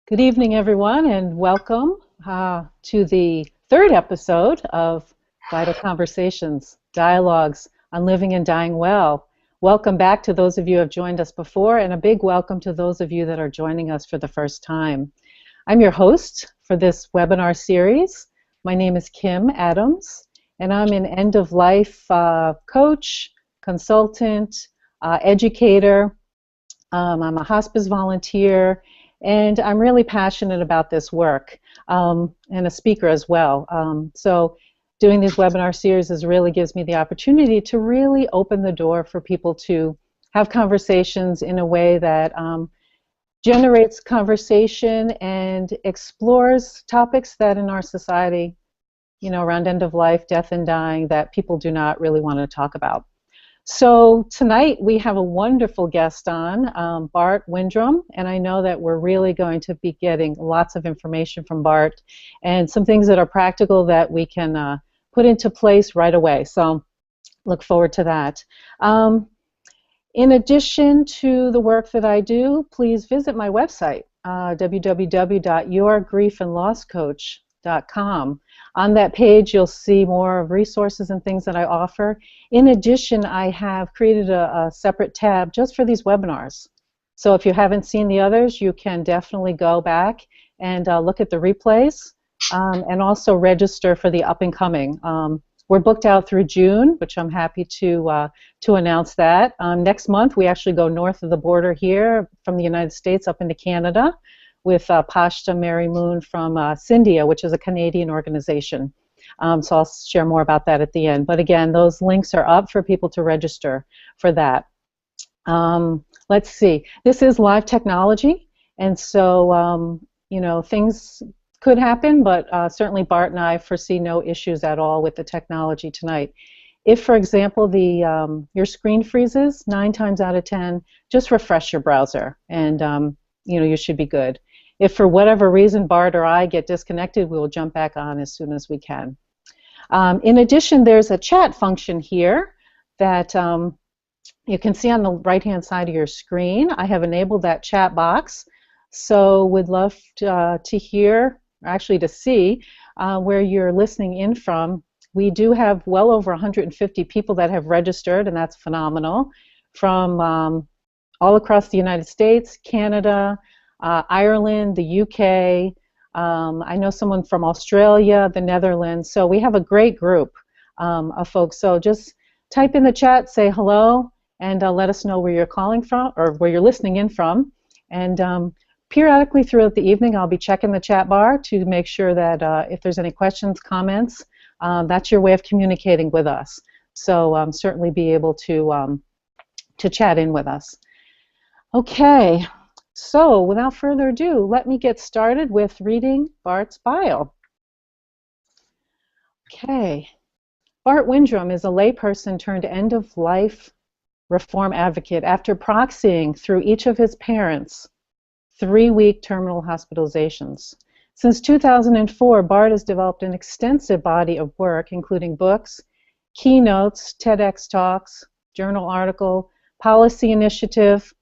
Good evening, everyone, and welcome to the third episode of Vital Conversations, Dialogues on Living and Dying Well. Welcome back to those of you who have joined us before, and a big welcome to those of you that are joining us for the first time. I'm your host for this webinar series. My name is Kim Adams, and I'm an end-of-life coach, consultant, educator. I'm a hospice volunteer, and I'm really passionate about this work, and a speaker as well. So doing these webinar series really gives me the opportunity to really open the door for people to have conversations in a way that generates conversation and explores topics that in our society, around end of life, death and dying, that people do not really want to talk about. So tonight we have a wonderful guest on, Bart Windrum, and I know that we're really going to be getting lots of information from Bart and some things that are practical that we can put into place right away. So look forward to that. In addition to the work that I do, please visit my website, www.yourgriefandlosscoach.com. On that page, you'll see more resources and things that I offer. In addition, I have created a separate tab just for these webinars. So if you haven't seen the others, you can definitely go back and look at the replays and also register for the up and coming. We're booked out through June, which I'm happy to announce that. Next month, we actually go north of the border here from the United States up into Canada, with Pashta Mary Moon from Cindia, which is a Canadian organization. So I'll share more about that at the end. But again, those links are up for people to register for that. Let's see. This is live technology, and so things could happen, but certainly Bart and I foresee no issues at all with the technology tonight. If, for example, your screen freezes, 9 times out of 10, just refresh your browser, and you should be good. If for whatever reason Bart or I get disconnected, we will jump back on as soon as we can. In addition, there's a chat function here that you can see on the right-hand side of your screen. I have enabled that chat box, so would love to hear, actually to see, where you're listening in from. We do have well over 150 people that have registered, and that's phenomenal, from all across the United States, Canada, Ireland, the UK, I know someone from Australia, the Netherlands, so we have a great group of folks. So just type in the chat, say hello, and let us know where you're calling from or where you're listening in from. And periodically throughout the evening, I'll be checking the chat bar to make sure that if there's any questions, comments, that's your way of communicating with us. So certainly be able to chat in with us. Okay. So, without further ado, let me get started with reading Bart's bio. Okay. Bart Windrum is a layperson turned end-of-life reform advocate after proxying through each of his parents' 3-week terminal hospitalizations. Since 2004, Bart has developed an extensive body of work, including books, keynotes, TEDx talks, journal article, policy initiative,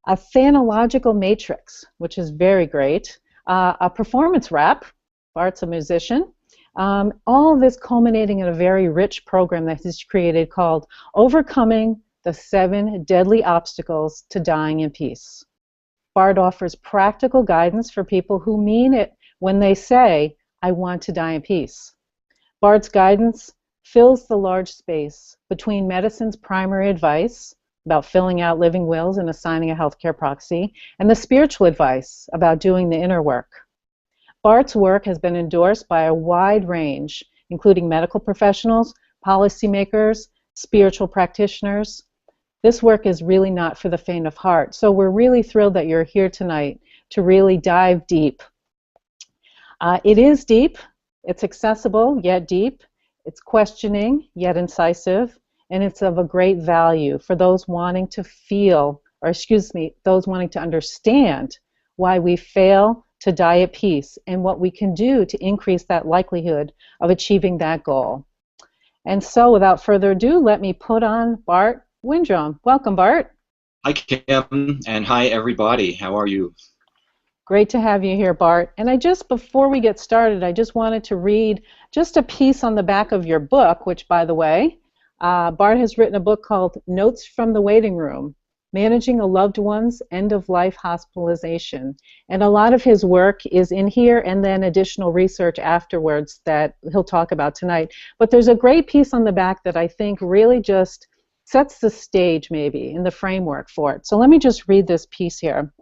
a phanological matrix, which is very great, a performance rap, Bart's a musician, all of this culminating in a very rich program that he's created called Overcoming the 7 Deadly Obstacles to Dying in Peace. Bart offers practical guidance for people who mean it when they say, I want to die in peace. Bart's guidance fills the large space between medicine's primary advice about filling out living wills and assigning a healthcare proxy, and the spiritual advice about doing the inner work. Bart's work has been endorsed by a wide range, including medical professionals, policymakers, spiritual practitioners. This work is really not for the faint of heart, so we're really thrilled that you're here tonight to really dive deep. It is deep, it's accessible yet deep, it's questioning yet incisive, and it's of a great value for those wanting to feel, or excuse me, those wanting to understand why we fail to die at peace and what we can do to increase that likelihood of achieving that goal. And so without further ado, let me put on Bart Windrum. Welcome, Bart. Hi, Kim, and hi, everybody. How are you? Great to have you here, Bart. And before we get started, I just wanted to read just a piece on the back of your book, which, by the way, Bart has written a book called Notes from the Waiting Room, Managing a Loved One's End-of-Life Hospitalization. And a lot of his work is in here, and then additional research afterwards that he'll talk about tonight. But there's a great piece on the back that I think really just sets the stage, maybe, in the framework for it. So let me just read this piece here.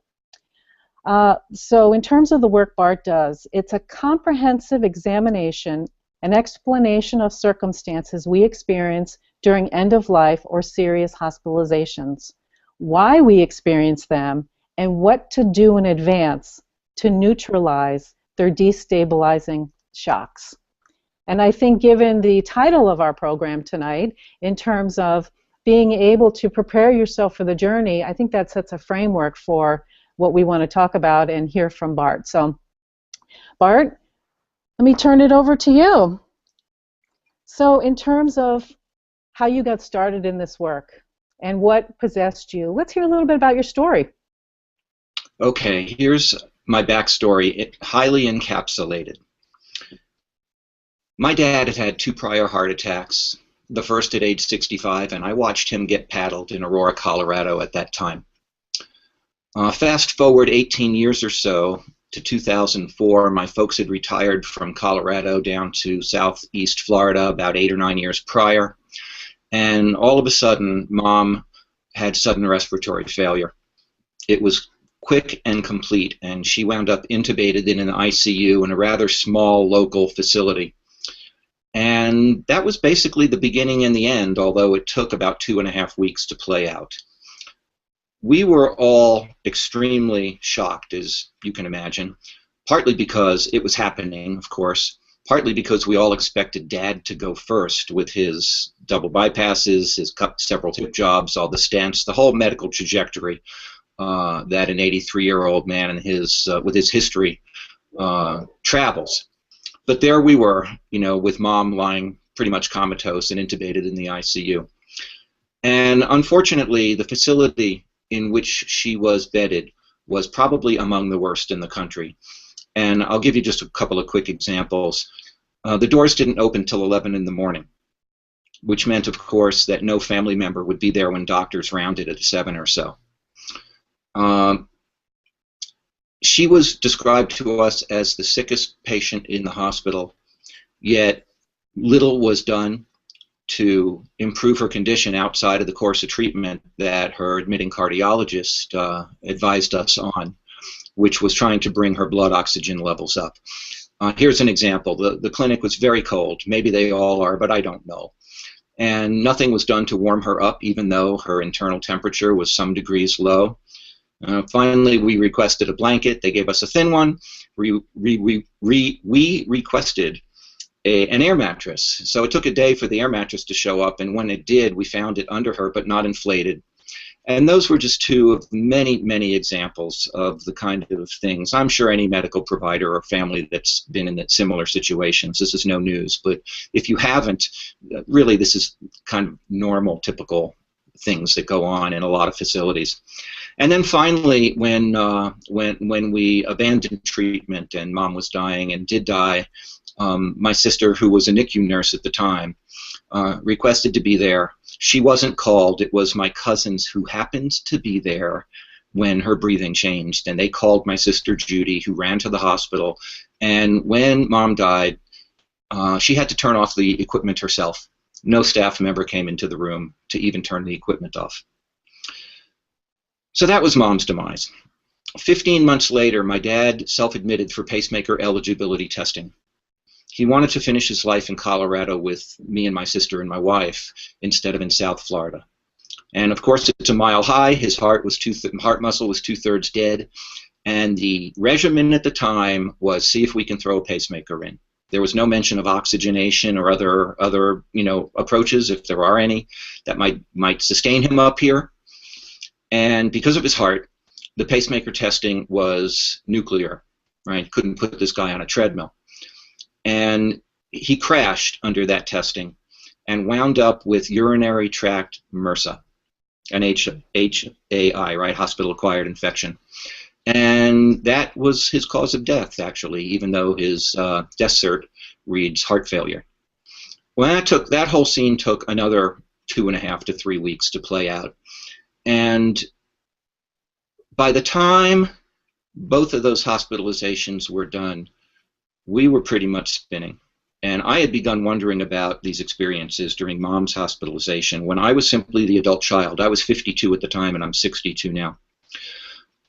So in terms of the work Bart does, it's a comprehensive examination and explanation of circumstances we experience during end-of-life or serious hospitalizations, why we experience them, and what to do in advance to neutralize their destabilizing shocks. And I think given the title of our program tonight, in terms of being able to prepare yourself for the journey, I think that sets a framework for what we want to talk about and hear from Bart. So, Bart, let me turn it over to you. So, in terms of how you got started in this work and what possessed you, let's hear a little bit about your story. Okay, here's my backstory, highly encapsulated. My dad had had 2 prior heart attacks, the first at age 65, and I watched him get paddled in Aurora, Colorado at that time. Fast forward 18 years or so to 2004, my folks had retired from Colorado down to southeast Florida about 8 or 9 years prior, and all of a sudden, Mom had sudden respiratory failure. It was quick and complete, and she wound up intubated in an ICU in a rather small local facility. And that was basically the beginning and the end, although it took about 2.5 weeks to play out. We were all extremely shocked, as you can imagine, partly because it was happening, of course, partly because we all expected Dad to go first with his double bypasses, his several tip jobs, all the stents, the whole medical trajectory that an 83-year-old man and with his history travels. But there we were, with Mom lying pretty much comatose and intubated in the ICU. And unfortunately, the facility in which she was bedded was probably among the worst in the country. And I'll give you just a couple of quick examples. The doors didn't open till 11 in the morning, which meant, of course, that no family member would be there when doctors rounded at 7 or so. She was described to us as the sickest patient in the hospital, yet little was done to improve her condition outside of the course of treatment that her admitting cardiologist advised us on, which was trying to bring her blood oxygen levels up. Here's an example. The clinic was very cold. Maybe they all are, but I don't know. And nothing was done to warm her up, even though her internal temperature was some degrees low. Finally, we requested a blanket. They gave us a thin one. We requested an air mattress. So it took a day for the air mattress to show up, and when it did, we found it under her, but not inflated. And those were just 2 of many, many examples of the kind of things. I'm sure any medical provider or family that's been in similar situations, this is no news. But if you haven't, really this is kind of normal, typical things that go on in a lot of facilities. And then finally, when we abandoned treatment and Mom was dying and did die, my sister, who was a NICU nurse at the time, requested to be there. She wasn't called. It was my cousins who happened to be there when her breathing changed, and they called my sister Judy, who ran to the hospital. And when Mom died, she had to turn off the equipment herself. No staff member came into the room to even turn the equipment off. So that was Mom's demise. 15 months later, my dad self-admitted for pacemaker eligibility testing. He wanted to finish his life in Colorado with me and my sister and my wife instead of in South Florida. And of course, it's a mile high. His heart muscle was 2/3 dead, and the regimen at the time was see if we can throw a pacemaker in. There was no mention of oxygenation or other approaches, if there are any, that might sustain him up here. And because of his heart, the pacemaker testing was nuclear. Right? Couldn't put this guy on a treadmill. And he crashed under that testing and wound up with urinary tract MRSA, an HAI, right, hospital-acquired infection. And that was his cause of death, actually, even though his death cert reads heart failure. Well, that whole scene took another 2.5 to 3 weeks to play out. And by the time both of those hospitalizations were done, we were pretty much spinning. And I had begun wondering about these experiences during Mom's hospitalization when I was simply the adult child. I was 52 at the time, and I'm 62 now.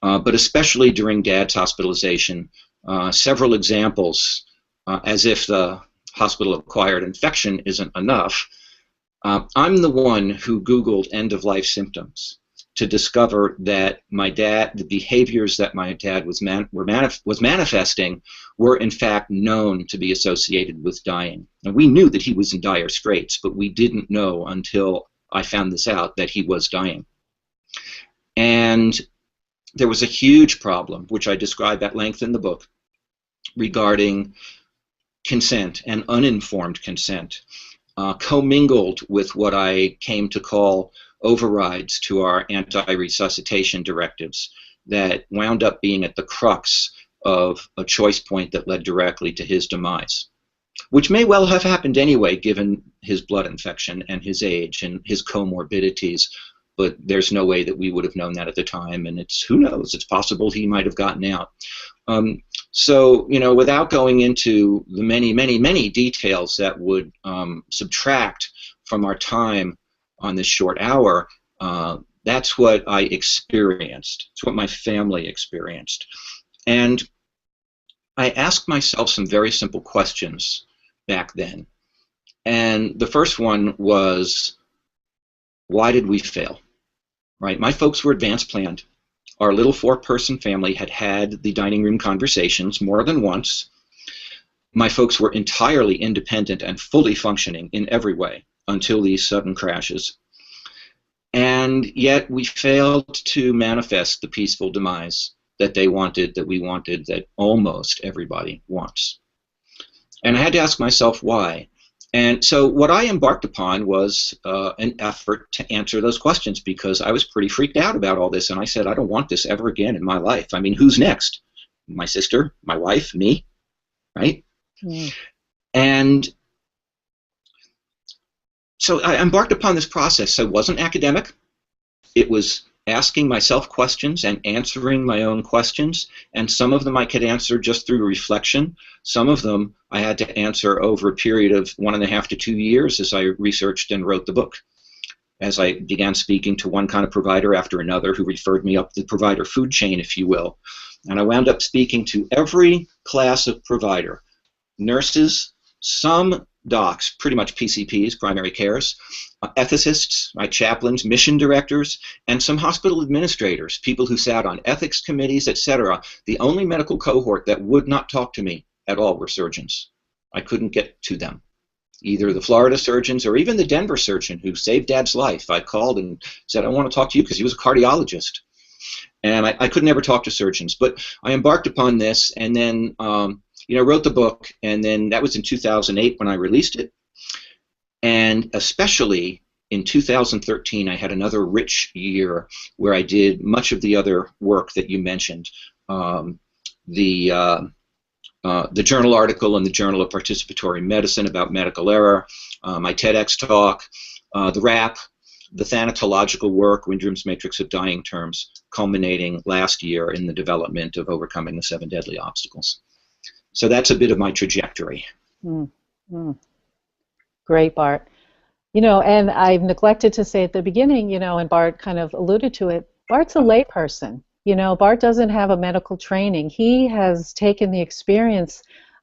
But especially during Dad's hospitalization, several examples, as if the hospital-acquired infection isn't enough. I'm the one who Googled end-of-life symptoms to discover that the behaviors that my dad was manifesting were in fact known to be associated with dying. And we knew that he was in dire straits, but we didn't know until I found this out that he was dying. And there was a huge problem, which I describe at length in the book, regarding consent and uninformed consent, commingled with what I came to call overrides to our anti-resuscitation directives that wound up being at the crux of a choice point that led directly to his demise, which may well have happened anyway given his blood infection and his age and his comorbidities, but there's no way that we would have known that at the time, and who knows, it's possible he might have gotten out. So, without going into the many, many, many details that would subtract from our time on this short hour, that's what I experienced. It's what my family experienced. And I asked myself some very simple questions back then. And the first one was, why did we fail? Right? My folks were advance planned. Our little 4-person family had the dining room conversations more than once. My folks were entirely independent and fully functioning in every way until these sudden crashes. And yet we failed to manifest the peaceful demise that they wanted, that we wanted, that almost everybody wants. And I had to ask myself why. And so what I embarked upon was an effort to answer those questions, because I was pretty freaked out about all this, and I said, I don't want this ever again in my life. I mean, who's next? My sister, my wife, me, right? Mm. And so I embarked upon this process. So it wasn't academic. It was asking myself questions and answering my own questions, and some of them I could answer just through reflection. Some of them I had to answer over a period of 1.5 to 2 years as I researched and wrote the book, as I began speaking to one kind of provider after another who referred me up the provider food chain, if you will. And I wound up speaking to every class of provider: nurses, some docs, pretty much PCPs, primary cares, ethicists, right, chaplains, mission directors, and some hospital administrators, people who sat on ethics committees, etc. The only medical cohort that would not talk to me at all were surgeons. I couldn't get to them. Either the Florida surgeons or even the Denver surgeon who saved Dad's life. I called and said, I want to talk to you, because he was a cardiologist. And I could never talk to surgeons. But I embarked upon this, and then wrote the book, and then that was in 2008 when I released it. And especially in 2013, I had another rich year where I did much of the other work that you mentioned. The journal article in the Journal of Participatory Medicine about medical error, my TEDx talk, the rap, the thanatological work, Windrum's Matrix of Dying Terms, culminating last year in the development of Overcoming the 7 Deadly Obstacles. So that's a bit of my trajectory. Great, Bart. And I've neglected to say at the beginning, and Bart kind of alluded to it, Bart's a layperson. Bart doesn't have a medical training. He has taken the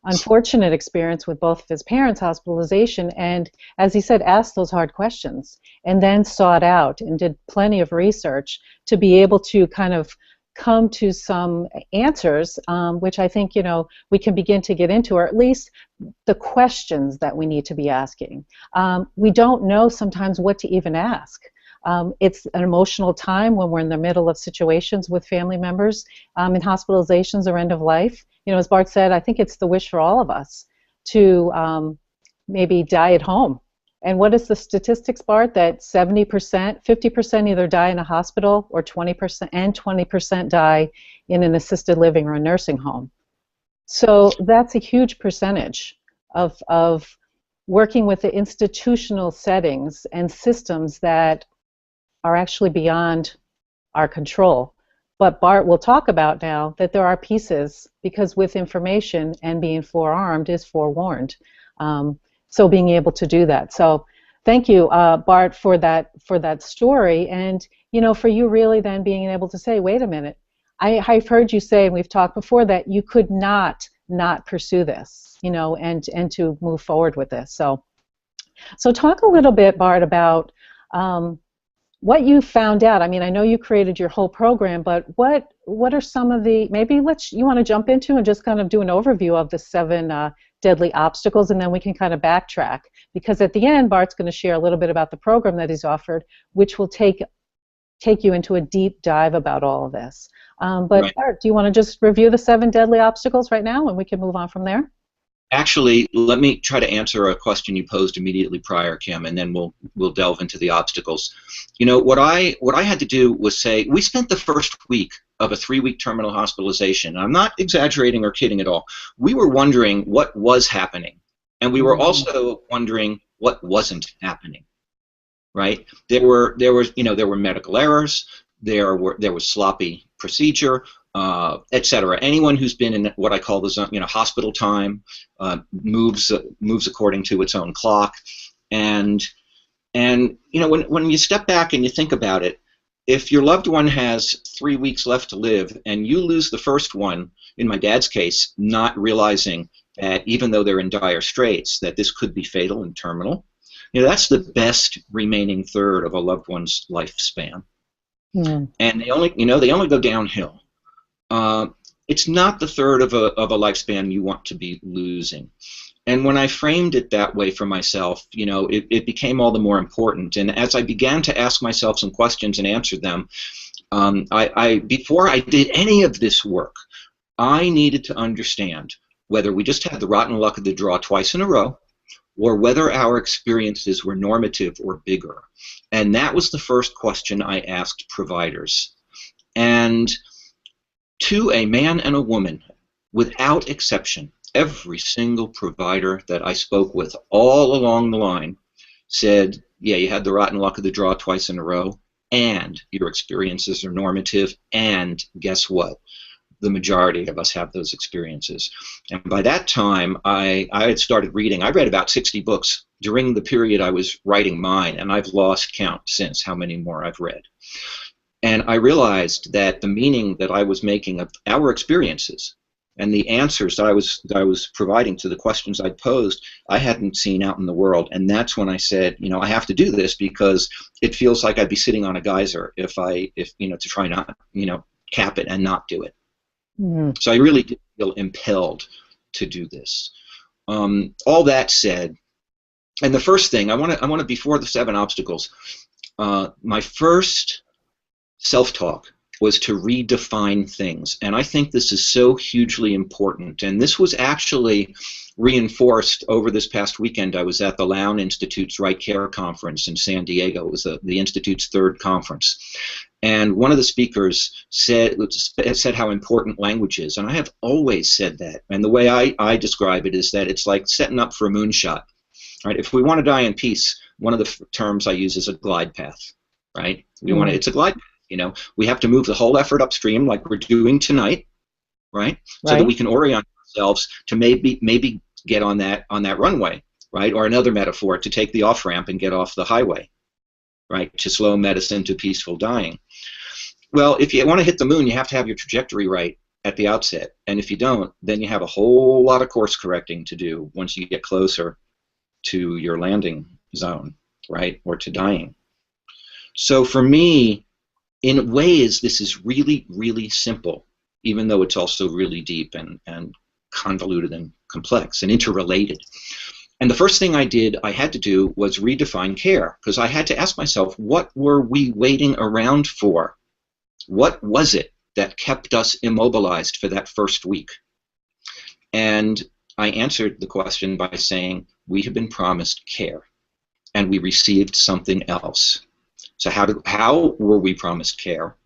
unfortunate experience with both of his parents' hospitalization, and, as he said, asked those hard questions, and then sought out and did plenty of research to be able to kind of come to some answers, which I think, we can begin to get into, or at least the questions that we need to be asking. We don't know sometimes what to even ask. It's an emotional time when we're in the middle of situations with family members in hospitalizations or end of life. As Bart said, I think it's the wish for all of us to maybe die at home And what is the statistics, Bart? That 70%, 50% either die in a hospital, or 20%, and 20% die in an assisted living or a nursing home. So that's a huge percentage of working with the institutional settings and systems that are actually beyond our control. But Bart will talk about now that there are pieces, because with information and being forearmed is forewarned. So being able to do that. So thank you, Bart, for that story, and for you really then being able to say, wait a minute, I've heard you say, and we've talked before, that you could not pursue this, and to move forward with this. So talk a little bit, Bart, about what you found out. I mean, I know you created your whole program, but what are some of the, maybe you want to jump into and just kind of do an overview of the 7 deadly obstacles, and then we can kind of backtrack, because at the end Bart's going to share a little bit about the program that he's offered, which will take you into a deep dive about all of this. But Right. Bart, do you want to just review the 7 deadly obstacles right now, and we can move on from there? Actually, let me try to answer a question you posed immediately prior, Kim, and then we'll delve into the obstacles. What I had to do was say, we spent the first week of a 3-week terminal hospitalization. I'm not exaggerating or kidding at all. We were wondering what was happening, and we were also wondering what wasn't happening. Right? There were medical errors. There was sloppy procedure, etc. Anyone who's been in what I call the hospital time moves according to its own clock, and when you step back and you think about it, if your loved one has 3 weeks left to live and you lose the first one, in my dad's case, not realizing that even though they're in dire straits, that this could be fatal and terminal, that's the best remaining third of a loved one's lifespan. And they only go downhill. It's not the third of a lifespan you want to be losing. And when I framed it that way for myself, it became all the more important. And as I began to ask myself some questions and answer them, before I did any of this work, I needed to understand whether we just had the rotten luck of the draw twice in a row, or whether our experiences were normative or bigger. And that was the first question I asked providers. And to a man and a woman, without exception, every single provider that I spoke with all along the line said, yeah, you had the rotten luck of the draw twice in a row, and your experiences are normative, and guess what? The majority of us have those experiences. And by that time, I had started reading. I read about 60 books during the period I was writing mine, and I've lost count since how many more I've read. And I realized that the meaning that I was making of our experiences and the answers that I was providing to the questions I'd posed, I hadn't seen out in the world. And that's when I said, I have to do this, because it feels like I'd be sitting on a geyser if to try not, cap it and not do it. So I really did feel impelled to do this. All that said, and the first thing I want to before the 7 obstacles, my first self-talk was to redefine things, and I think this is so hugely important. And this was actually reinforced over this past weekend. I was at the Lown Institute's Right Care Conference in San Diego. It was the Institute's 3rd conference. And one of the speakers said how important language is, and I have always said that. And the way I describe it is that it's like setting up for a moonshot. Right? If we want to die in peace, one of the terms I use is a glide path. Right? It's a glide path. We have to move the whole effort upstream, like we're doing tonight, right? So that we can orient ourselves to maybe get on that runway, right? Or another metaphor, to take the off ramp and get off the highway, right? To slow medicine to peaceful dying. Well, if you want to hit the moon, you have to have your trajectory right at the outset, and if you don't, then you have a whole lot of course correcting to do once you get closer to your landing zone, right? Or to dying. So for me, in ways, this is really, really simple, even though it's also really deep and convoluted and complex and interrelated. And the first thing I had to do was redefine care, because I had to ask myself, what were we waiting around for? What was it that kept us immobilized for that first week? And I answered the question by saying, we have been promised care. and we received something else. So how were we promised care,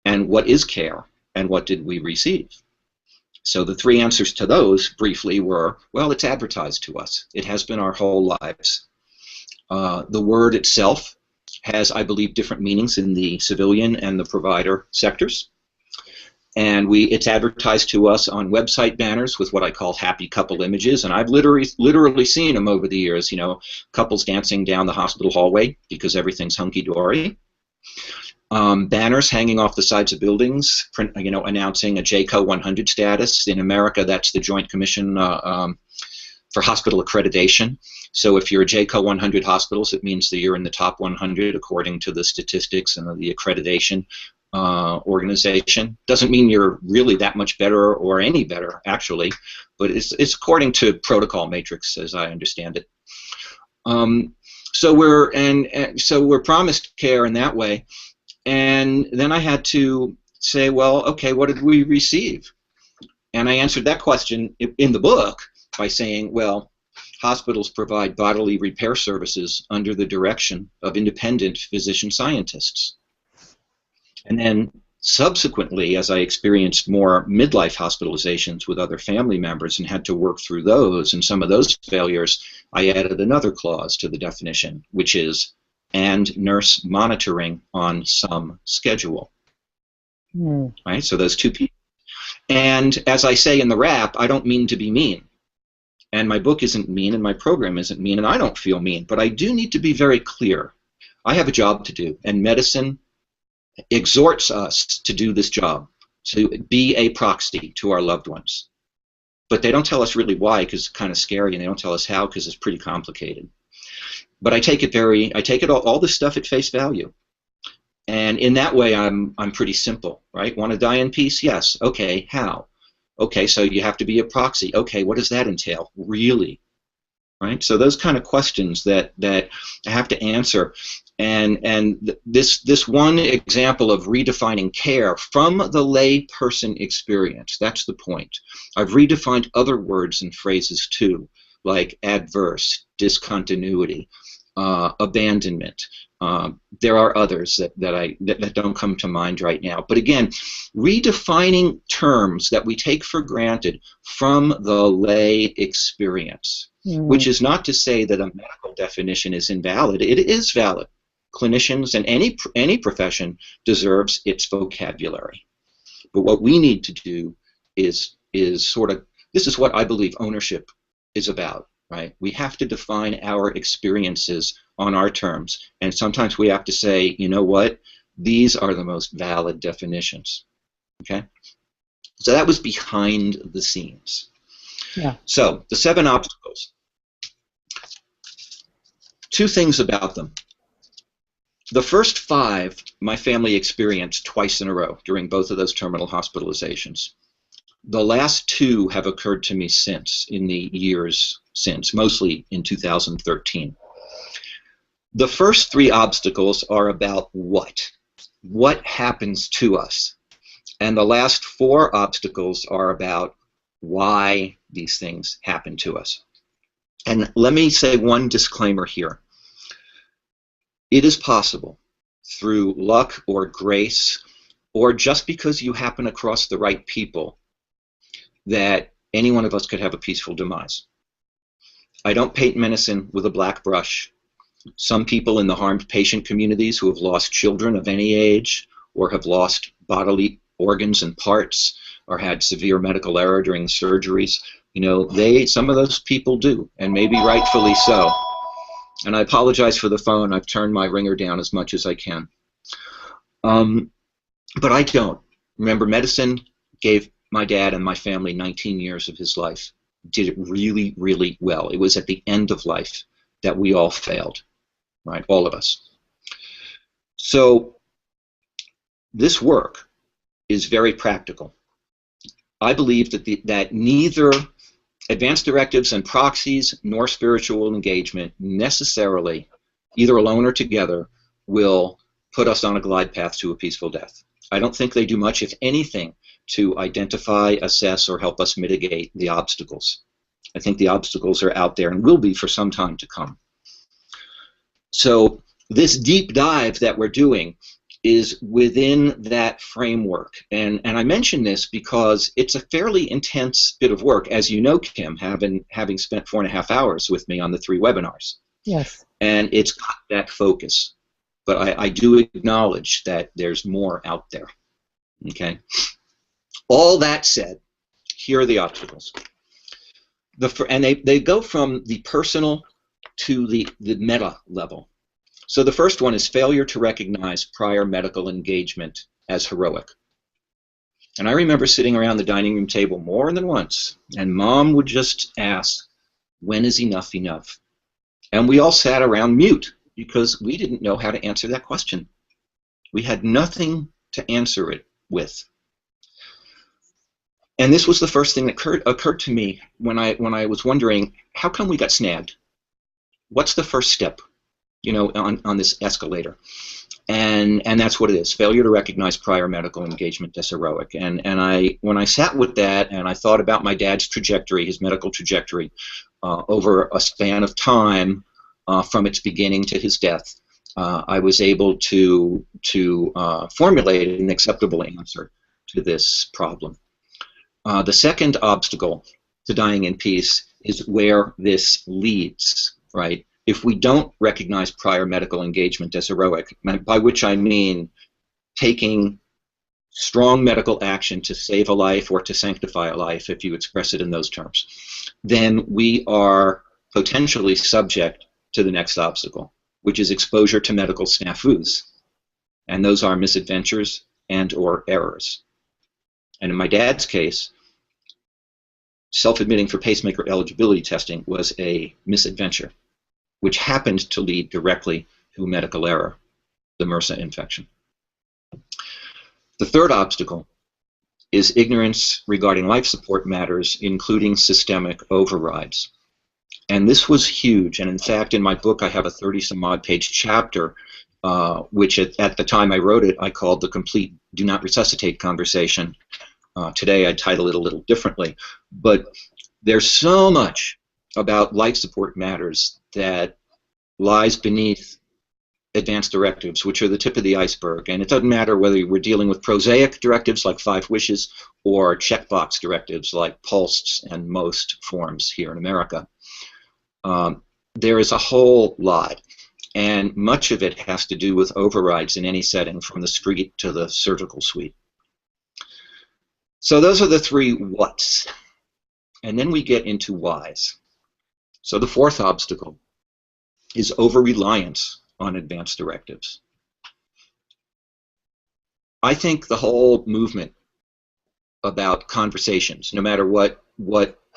and what is care, and what did we receive? So the three answers to those, briefly, were, well, it's advertised to us. It has been our whole lives. The word itself has, I believe, different meanings in the civilian and the provider sectors. And it's advertised to us on website banners with what I call happy couple images, and I've literally seen them over the years. You know, couples dancing down the hospital hallway because everything's hunky-dory. Banners hanging off the sides of buildings, announcing a JCO 100 status. In America, that's the Joint Commission for Hospital Accreditation. So if you're a JCO 100 hospitals, it means that you're in the top 100 according to the statistics and the accreditation organization. Doesn't mean you're really that much better or any better, actually, but it's according to protocol matrix, as I understand it. So we're promised care in that way, and then I had to say, well, okay, what did we receive? And I answered that question in the book by saying, well, hospitals provide bodily repair services under the direction of independent physician scientists. And then subsequently, as I experienced more midlife hospitalizations with other family members and had to work through those and some of those failures, I added another clause to the definition, which is, and nurse monitoring on some schedule. Right? So those two people. And as I say in the wrap, I don't mean to be mean. And my book isn't mean, and my program isn't mean, and I don't feel mean. But I do need to be very clear. I have a job to do, and medicine exhorts us to do this job, to be a proxy to our loved ones. But they don't tell us really why, because it's kind of scary, and they don't tell us how, because it's pretty complicated. But I take it all this stuff at face value. And in that way, I'm pretty simple, right? Want to die in peace? Yes. Okay, how? Okay, so you have to be a proxy. Okay, what does that entail? Really? Right? So those kind of questions that I have to answer. And this one example of redefining care from the lay person experience, that's the point. I've redefined other words and phrases too, like adverse, discontinuity, abandonment. There are others that don't come to mind right now. But again, redefining terms that we take for granted from the lay experience, which is not to say that a medical definition is invalid. It is valid. Clinicians and any profession deserves its vocabulary. But what we need to do is sort of, this is what I believe ownership is about, right? We have to define our experiences on our terms, and sometimes we have to say, you know what, these are the most valid definitions, okay? So that was behind the scenes. Yeah. So the 7 obstacles. 2 things about them. The first 5, my family experienced twice in a row during both of those terminal hospitalizations. The last 2 have occurred to me since, in the years since, mostly in 2013. The first 3 obstacles are about what? What happens to us? And the last 4 obstacles are about why these things happen to us. And let me say one disclaimer here. It is possible, through luck or grace, or just because you happen across the right people, that any one of us could have a peaceful demise. I don't paint medicine with a black brush. Some people in the harmed patient communities who have lost children of any age, or have lost bodily organs and parts, or had severe medical error during surgeries, you know, some of those people do, and maybe rightfully so. And I apologize for the phone. I've turned my ringer down as much as I can. But I don't. Remember, medicine gave my dad and my family 19 years of his life. Did it really, really well. It was at the end of life that we all failed, right? All of us. So this work is very practical. I believe that neither advanced directives and proxies nor spiritual engagement necessarily, either alone or together, will put us on a glide path to a peaceful death. I don't think they do much, if anything, to identify, assess, or help us mitigate the obstacles. I think the obstacles are out there and will be for some time to come. So this deep dive that we're doing is within that framework. And I mention this because it's a fairly intense bit of work, as you know, Kim, having spent 4.5 hours with me on the 3 webinars. Yes. And it's got that focus. But I do acknowledge that there's more out there. Okay? All that said, here are the obstacles. And they go from the personal to the meta level. So the first one is failure to recognize prior medical engagement as heroic. And I remember sitting around the dining room table more than once, and Mom would just ask, when is enough enough? And we all sat around mute because we didn't know how to answer that question. We had nothing to answer it with. And this was the first thing that occurred to me when I was wondering, how come we got snagged? What's the first step, you know, on this escalator? And that's what it is: failure to recognize prior medical engagement as heroic. And when I sat with that and I thought about my dad's trajectory, his medical trajectory, over a span of time, from its beginning to his death, I was able to formulate an acceptable answer to this problem. The second obstacle to dying in peace is where this leads, right? If we don't recognize prior medical engagement as heroic, by which I mean taking strong medical action to save a life or to sanctify a life, if you express it in those terms, then we are potentially subject to the next obstacle, which is exposure to medical snafus. And those are misadventures and or errors. And in my dad's case, self-admitting for pacemaker eligibility testing was a misadventure, which happened to lead directly to a medical error, the MRSA infection. The third obstacle is ignorance regarding life support matters, including systemic overrides. And this was huge. And in fact, in my book, I have a 30-some-odd page chapter, which at the time I wrote it, I called The Complete Do Not Resuscitate Conversation. Today, I title it a little differently. But there's so much about life support matters that lies beneath advanced directives, which are the tip of the iceberg. And it doesn't matter whether we're dealing with prosaic directives like 5 wishes or checkbox directives like PULSE and most forms here in America. There is a whole lot, and much of it has to do with overrides in any setting, from the street to the surgical suite. So those are the 3 whats. And then we get into whys. So the fourth obstacle is over-reliance on advanced directives. I think the whole movement about conversations, no matter what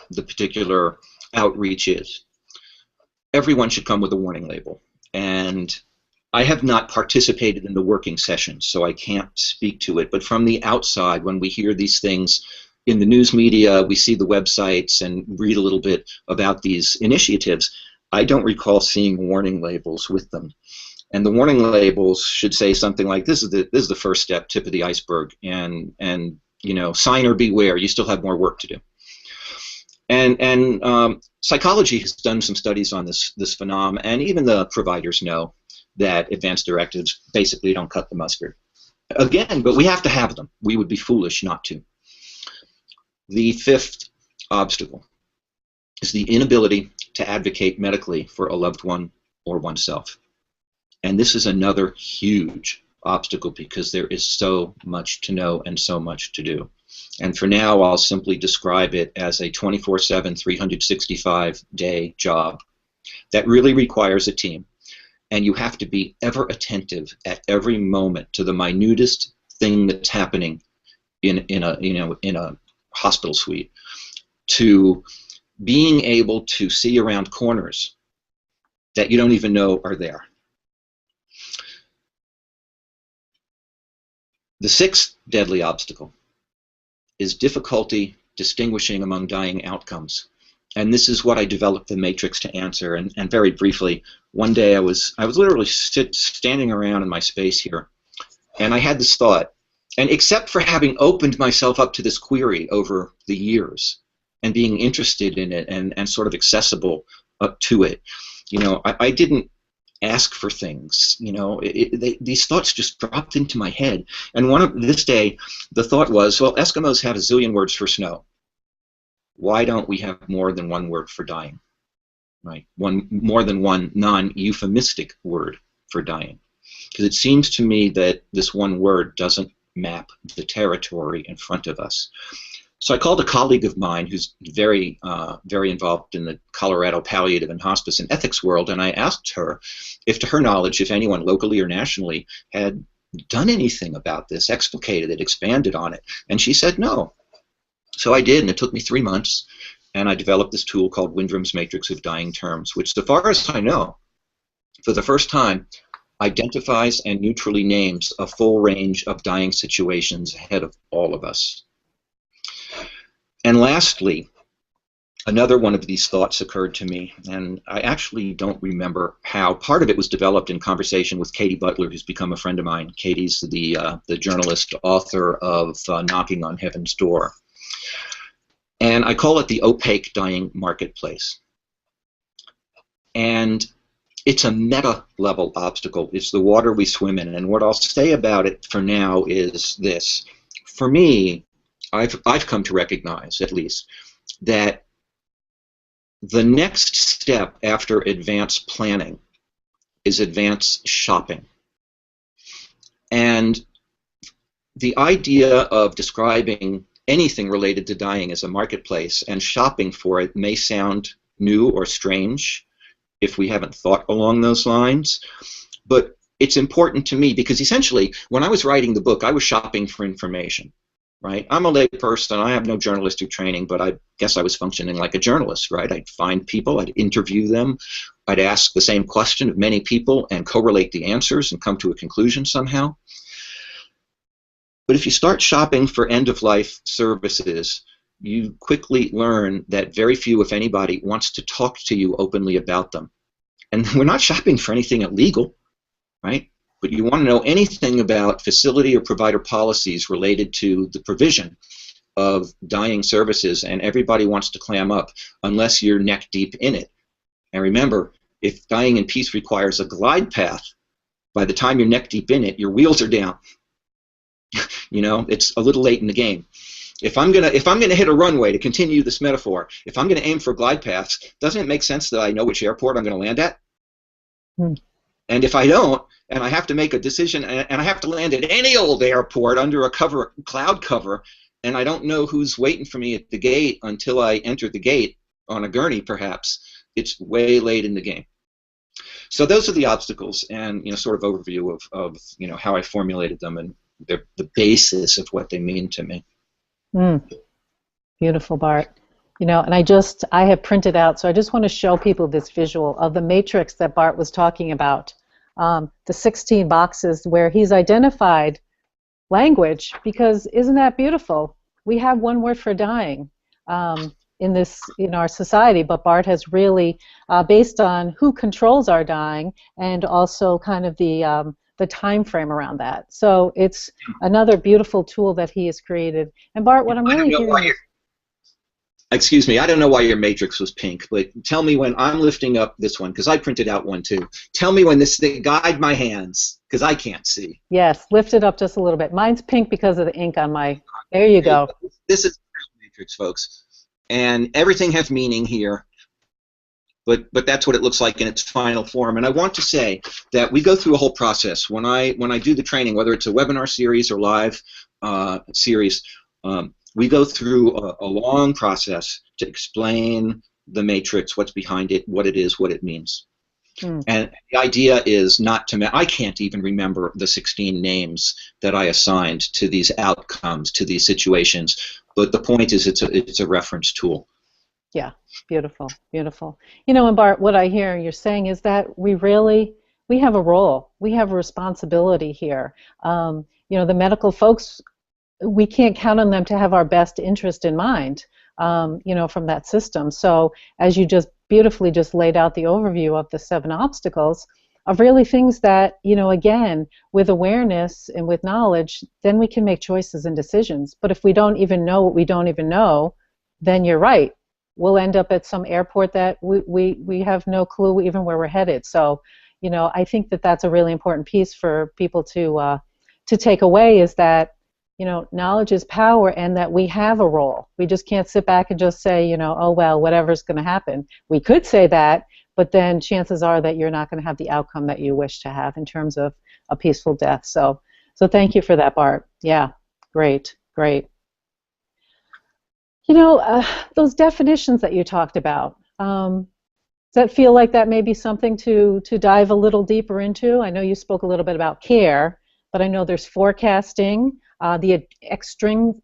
the particular outreach is, everyone should come with a warning label. And I have not participated in the working sessions, so I can't speak to it. But from the outside, when we hear these things in the news media, we see the websites and read a little bit about these initiatives, I don't recall seeing warning labels with them. And the warning labels should say something like, this is the first step, tip of the iceberg, and you know, signer beware, you still have more work to do. And psychology has done some studies on this phenomenon, and even the providers know that advanced directives basically don't cut the mustard. Again, but we have to have them. We would be foolish not to. The fifth obstacle is the inability to advocate medically for a loved one or oneself. And this is another huge obstacle because there is so much to know and so much to do. And for now, I'll simply describe it as a 24/7, 365-day job that really requires a team. And you have to be ever attentive at every moment to the minutest thing that's happening in a hospital suite, to being able to see around corners that you don't even know are there. The sixth deadly obstacle is difficulty distinguishing among dying outcomes. And this is what I developed the matrix to answer. And very briefly, one day I was literally standing around in my space here, and I had this thought. And except for having opened myself up to this query over the years and being interested in it and sort of accessible up to it, you know, I didn't ask for things. These thoughts just dropped into my head. And this day, the thought was, well, Eskimos have a zillion words for snow. Why don't we have more than one word for dying? Right? More than one non-euphemistic word for dying. Because it seems to me that this one word doesn't map the territory in front of us. So I called a colleague of mine who's very, very involved in the Colorado palliative and hospice and ethics world, and I asked her if, to her knowledge, if anyone locally or nationally had done anything about this, explicated it, expanded on it, and she said no. So I did, and it took me 3 months, and I developed this tool called Windrum's Matrix of Dying Terms, which, so far as I know, for the first time, identifies and neutrally names a full range of dying situations ahead of all of us. And lastly, another one of these thoughts occurred to me, and I actually don't remember how. Part of it was developed in conversation with Katie Butler, who's become a friend of mine. Katie's the journalist, author of Knocking on Heaven's Door. And I call it the opaque dying marketplace. And it's a meta-level obstacle. It's the water we swim in. And what I'll say about it for now is this. For me, I've come to recognize, at least, that the next step after advanced planning is advanced shopping. And the idea of describing anything related to dying as a marketplace and shopping for it may sound new or strange if we haven't thought along those lines, but it's important to me because essentially when I was writing the book, I was shopping for information. Right? I'm a lay person. I have no journalistic training, but I guess I was functioning like a journalist, right? I'd find people, I'd interview them, I'd ask the same question of many people and correlate the answers and come to a conclusion somehow. But if you start shopping for end-of-life services, you quickly learn that very few, if anybody, wants to talk to you openly about them. And we're not shopping for anything illegal, right? But you want to know anything about facility or provider policies related to the provision of dying services, and everybody wants to clam up unless you're neck deep in it. And remember, if dying in peace requires a glide path, by the time you're neck deep in it, your wheels are down. It's a little late in the game. If I'm gonna hit a runway, to continue this metaphor, if I'm gonna aim for glide paths, doesn't it make sense that I know which airport I'm gonna land at? And if I don't, and I have to make a decision, and I have to land at any old airport under a cloud cover, and I don't know who's waiting for me at the gate until I enter the gate on a gurney, perhaps, it's way late in the game. So those are the obstacles, and sort of overview of how I formulated them and the basis of what they mean to me. Beautiful, Bart. And I have printed out, so I just want to show people this visual of the matrix that Bart was talking about. The 16 boxes where he's identified language, because isn't that beautiful? We have one word for dying in our society, but Bart has really, based on who controls our dying and also kind of the time frame around that. So it's another beautiful tool that he has created. And Bart, what I'm really hearing is, excuse me, I don't know why your matrix was pink, but tell me when I'm lifting up this one, because I printed out one too. Tell me when this thing, guide my hands, because I can't see. Yes, lift it up just a little bit. Mine's pink because of the ink on my, there you go. This is the matrix, folks. And everything has meaning here, but that's what it looks like in its final form. And I want to say that we go through a whole process. When I do the training, whether it's a webinar series or live series, we go through a long process to explain the matrix, what's behind it, what it is, what it means. And the idea is not to, I can't even remember the 16 names that I assigned to these outcomes, to these situations, but the point is it's a reference tool. Yeah, beautiful, beautiful. And Bart, what I hear you're saying is that we have a role, we have a responsibility here. The medical folks, we can't count on them to have our best interest in mind, from that system. So as you just beautifully just laid out the overview of the 7 obstacles of really things that, again, with awareness and with knowledge, then we can make choices and decisions. But if we don't even know what we don't even know, then you're right. We'll end up at some airport that we have no clue even where we're headed. So, I think that that's a really important piece for people to take away, is that, knowledge is power, and that we have a role. We just can't sit back and just say, oh, well, whatever's going to happen. We could say that, but then chances are that you're not going to have the outcome that you wish to have in terms of a peaceful death. So thank you for that, Bart. Yeah, great, great. Those definitions that you talked about, does that feel like that may be something to dive a little deeper into? I know you spoke a little bit about care, but I know there's forecasting, the extrinsic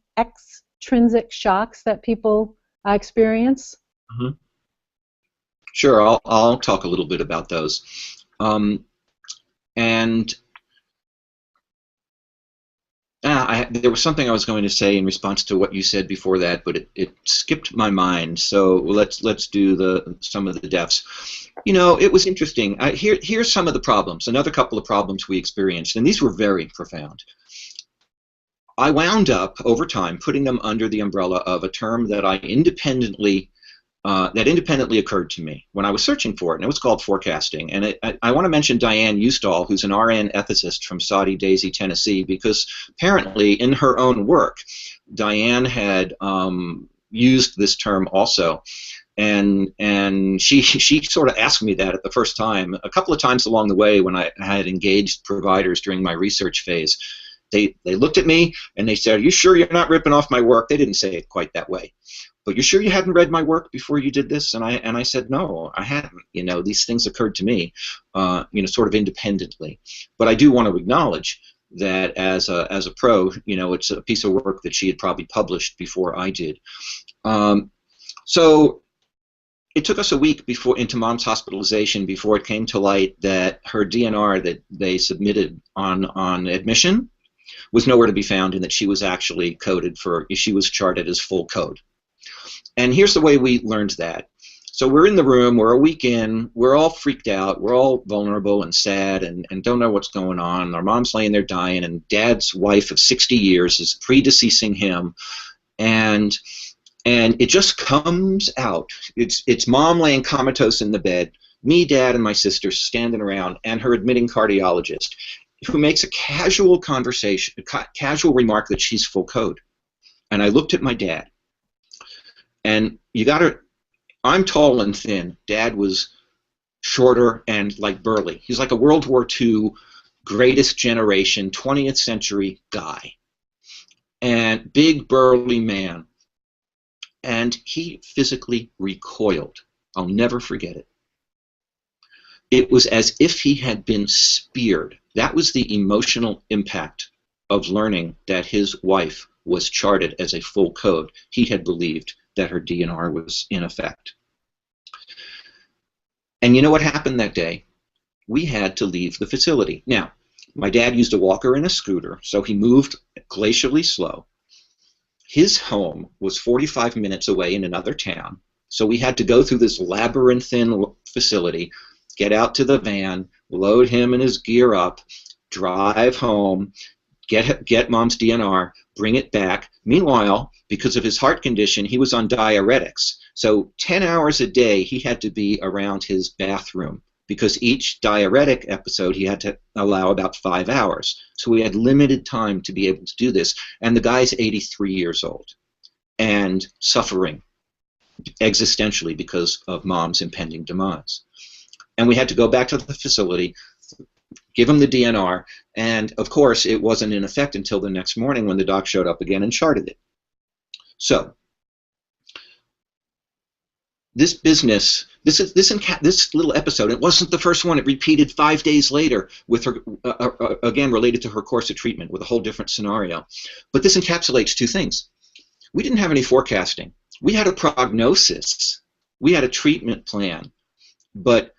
shocks that people experience. Mm-hmm. Sure, I'll talk a little bit about those. There was something I was going to say in response to what you said before that, but it skipped my mind. So let's do some of the deaths. It was interesting. Here's some of the problems. Another couple of problems we experienced, and these were very profound. I wound up over time putting them under the umbrella of a term that independently occurred to me when I was searching for it, and it was called forecasting. And I want to mention Diane Ustal, who's an RN ethicist from Saudi Daisy, Tennessee, because apparently in her own work, Diane had used this term also. And she sort of asked me that at the first time. A couple of times along the way when I had engaged providers during my research phase, they looked at me and they said, "Are you sure you're not ripping off my work?" They didn't say it quite that way. "But you're sure you hadn't read my work before you did this?" And I said, "No, I hadn't. These things occurred to me, sort of independently." But I do want to acknowledge that as a pro, it's a piece of work that she had probably published before I did. So it took us a week into Mom's hospitalization before it came to light that her DNR that they submitted on admission was nowhere to be found, and that she was actually she was charted as full code. And here's the way we learned that. So we're in the room, we're a week in, we're all freaked out, we're all vulnerable and sad and don't know what's going on. Our mom's laying there dying, and Dad's wife of 60 years is predeceasing him, and it just comes out. It's Mom laying comatose in the bed, me, Dad, and my sister standing around, and her admitting cardiologist, who makes a casual remark that she's full code. And I looked at my dad. And I'm tall and thin. Dad was shorter and like burly. He's like a World War II greatest generation, 20th century guy. And big, burly man. And he physically recoiled. I'll never forget it. It was as if he had been speared. That was the emotional impact of learning that his wife was charted as a full code. He had believed that her DNR was in effect. And you know what happened that day? We had to leave the facility. Now, my dad used a walker and a scooter, so he moved glacially slow. His home was 45 minutes away in another town, so we had to go through this labyrinthine facility, get out to the van, load him and his gear up, drive home, get Mom's DNR, bring it back. Meanwhile, because of his heart condition, he was on diuretics. So 10 hours a day he had to be around his bathroom, because each diuretic episode he had to allow about 5 hours. So we had limited time to be able to do this. And the guy's 83 years old and suffering existentially because of Mom's impending demise. And we had to go back to the facility, give him the DNR, and of course it wasn't in effect until the next morning when the doc showed up again and charted it. So this business, this little episode, it wasn't the first one. It repeated 5 days later with her, again related to her course of treatment with a whole different scenario. But this encapsulates two things. We didn't have any forecasting. We had a prognosis. We had a treatment plan. But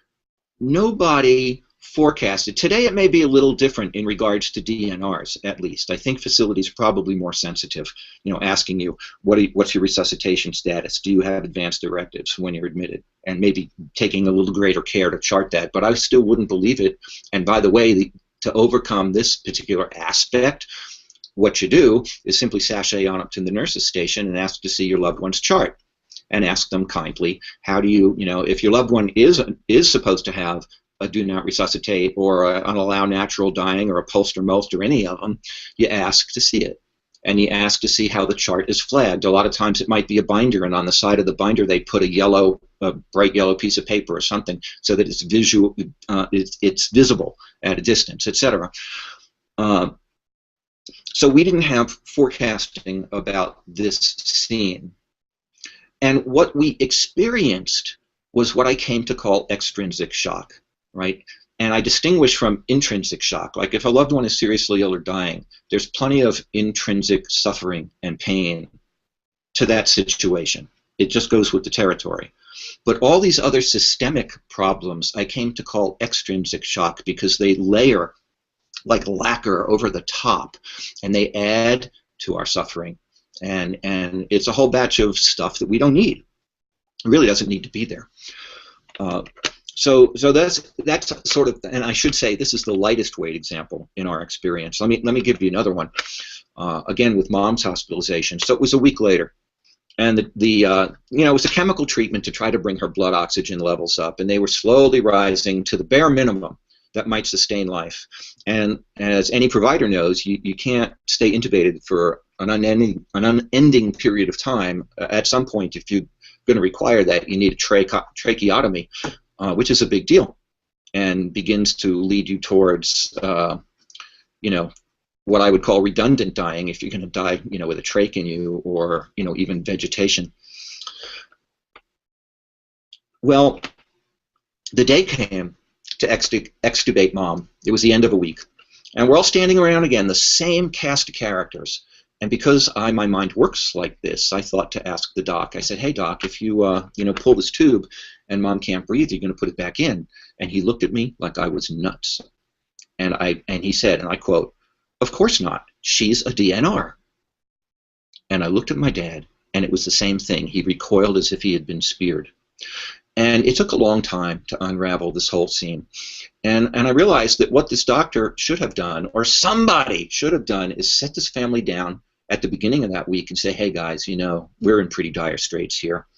nobody forecasted. Today it may be a little different in regards to DNRs, at least. I think facilities are probably more sensitive, asking you, what's your resuscitation status? Do you have advanced directives when you're admitted? And maybe taking a little greater care to chart that. But I still wouldn't believe it. And by the way, to overcome this particular aspect, what you do is simply sashay on up to the nurse's station and ask to see your loved one's chart. And ask them kindly, how do you, if your loved one is supposed to have a do not resuscitate or an allow natural dying or a pulsed or most or any of them, you ask to see it. And you ask to see how the chart is flagged. A lot of times it might be a binder, and on the side of the binder they put a bright yellow piece of paper or something so that it's visual, it's visible at a distance, etc. So we didn't have forecasting about this scene. And what we experienced was what I came to call extrinsic shock, right? And I distinguish from intrinsic shock. Like if a loved one is seriously ill or dying, there's plenty of intrinsic suffering and pain to that situation. It just goes with the territory. But all these other systemic problems I came to call extrinsic shock because they layer like lacquer over the top, and they add to our suffering. And it's a whole batch of stuff that we don't need. It really doesn't need to be there. So that's sort of, and I should say this is the lightest weight example in our experience. Let me give you another one. Again with mom's hospitalization. So it was a week later, and it was a chemical treatment to try to bring her blood oxygen levels up, and they were slowly rising to the bare minimum that might sustain life. And as any provider knows, you can't stay intubated for an unending period of time. At some point, if you're going to require that, you need a tracheotomy, which is a big deal, and begins to lead you towards, what I would call redundant dying if you're going to die, with a trach in you, or even vegetation. Well, the day came to extubate mom. It was the end of a week, and we're all standing around again, the same cast of characters. And because my mind works like this, I thought to ask the doc. I said, "Hey doc, if you pull this tube and mom can't breathe, you're going to put it back in." And he looked at me like I was nuts. And he said, and I quote, "Of course not. She's a DNR." And I looked at my dad, and it was the same thing. He recoiled as if he had been speared. And it took a long time to unravel this whole scene. And I realized that what this doctor should have done, or somebody should have done, is set this family down at the beginning of that week and say, "Hey guys, we're in pretty dire straits here.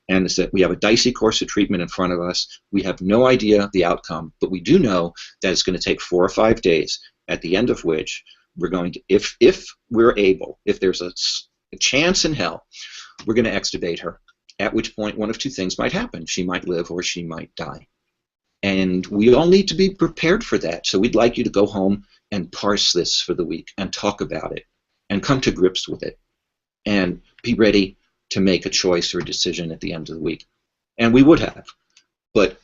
And it's that we have a dicey course of treatment in front of us. We have no idea the outcome, but we do know that it's going to take 4 or 5 days, at the end of which we're going to, if we're able, if there's a chance in hell, we're going to extubate her. At which point, one of two things might happen. She might live or she might die. And we all need to be prepared for that. So we'd like you to go home and parse this for the week and talk about it and come to grips with it and be ready to make a choice or a decision at the end of the week." And we would have. But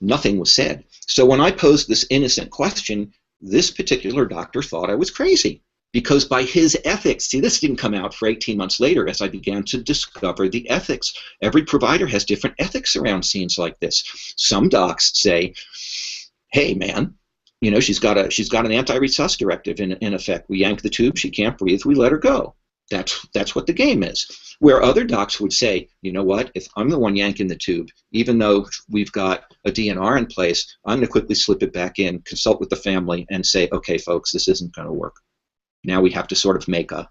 nothing was said. So when I posed this innocent question, this particular doctor thought I was crazy. Because by his ethics, see, this didn't come out for 18 months later as I began to discover the ethics. Every provider has different ethics around scenes like this. Some docs say, "Hey, man, she's got an anti-resus directive in effect. We yank the tube, she can't breathe, we let her go. That's what the game is." Where other docs would say, "You know what, if I'm the one yanking the tube, even though we've got a DNR in place, I'm going to quickly slip it back in, consult with the family, and say, okay, folks, this isn't going to work. Now we have to sort of make what's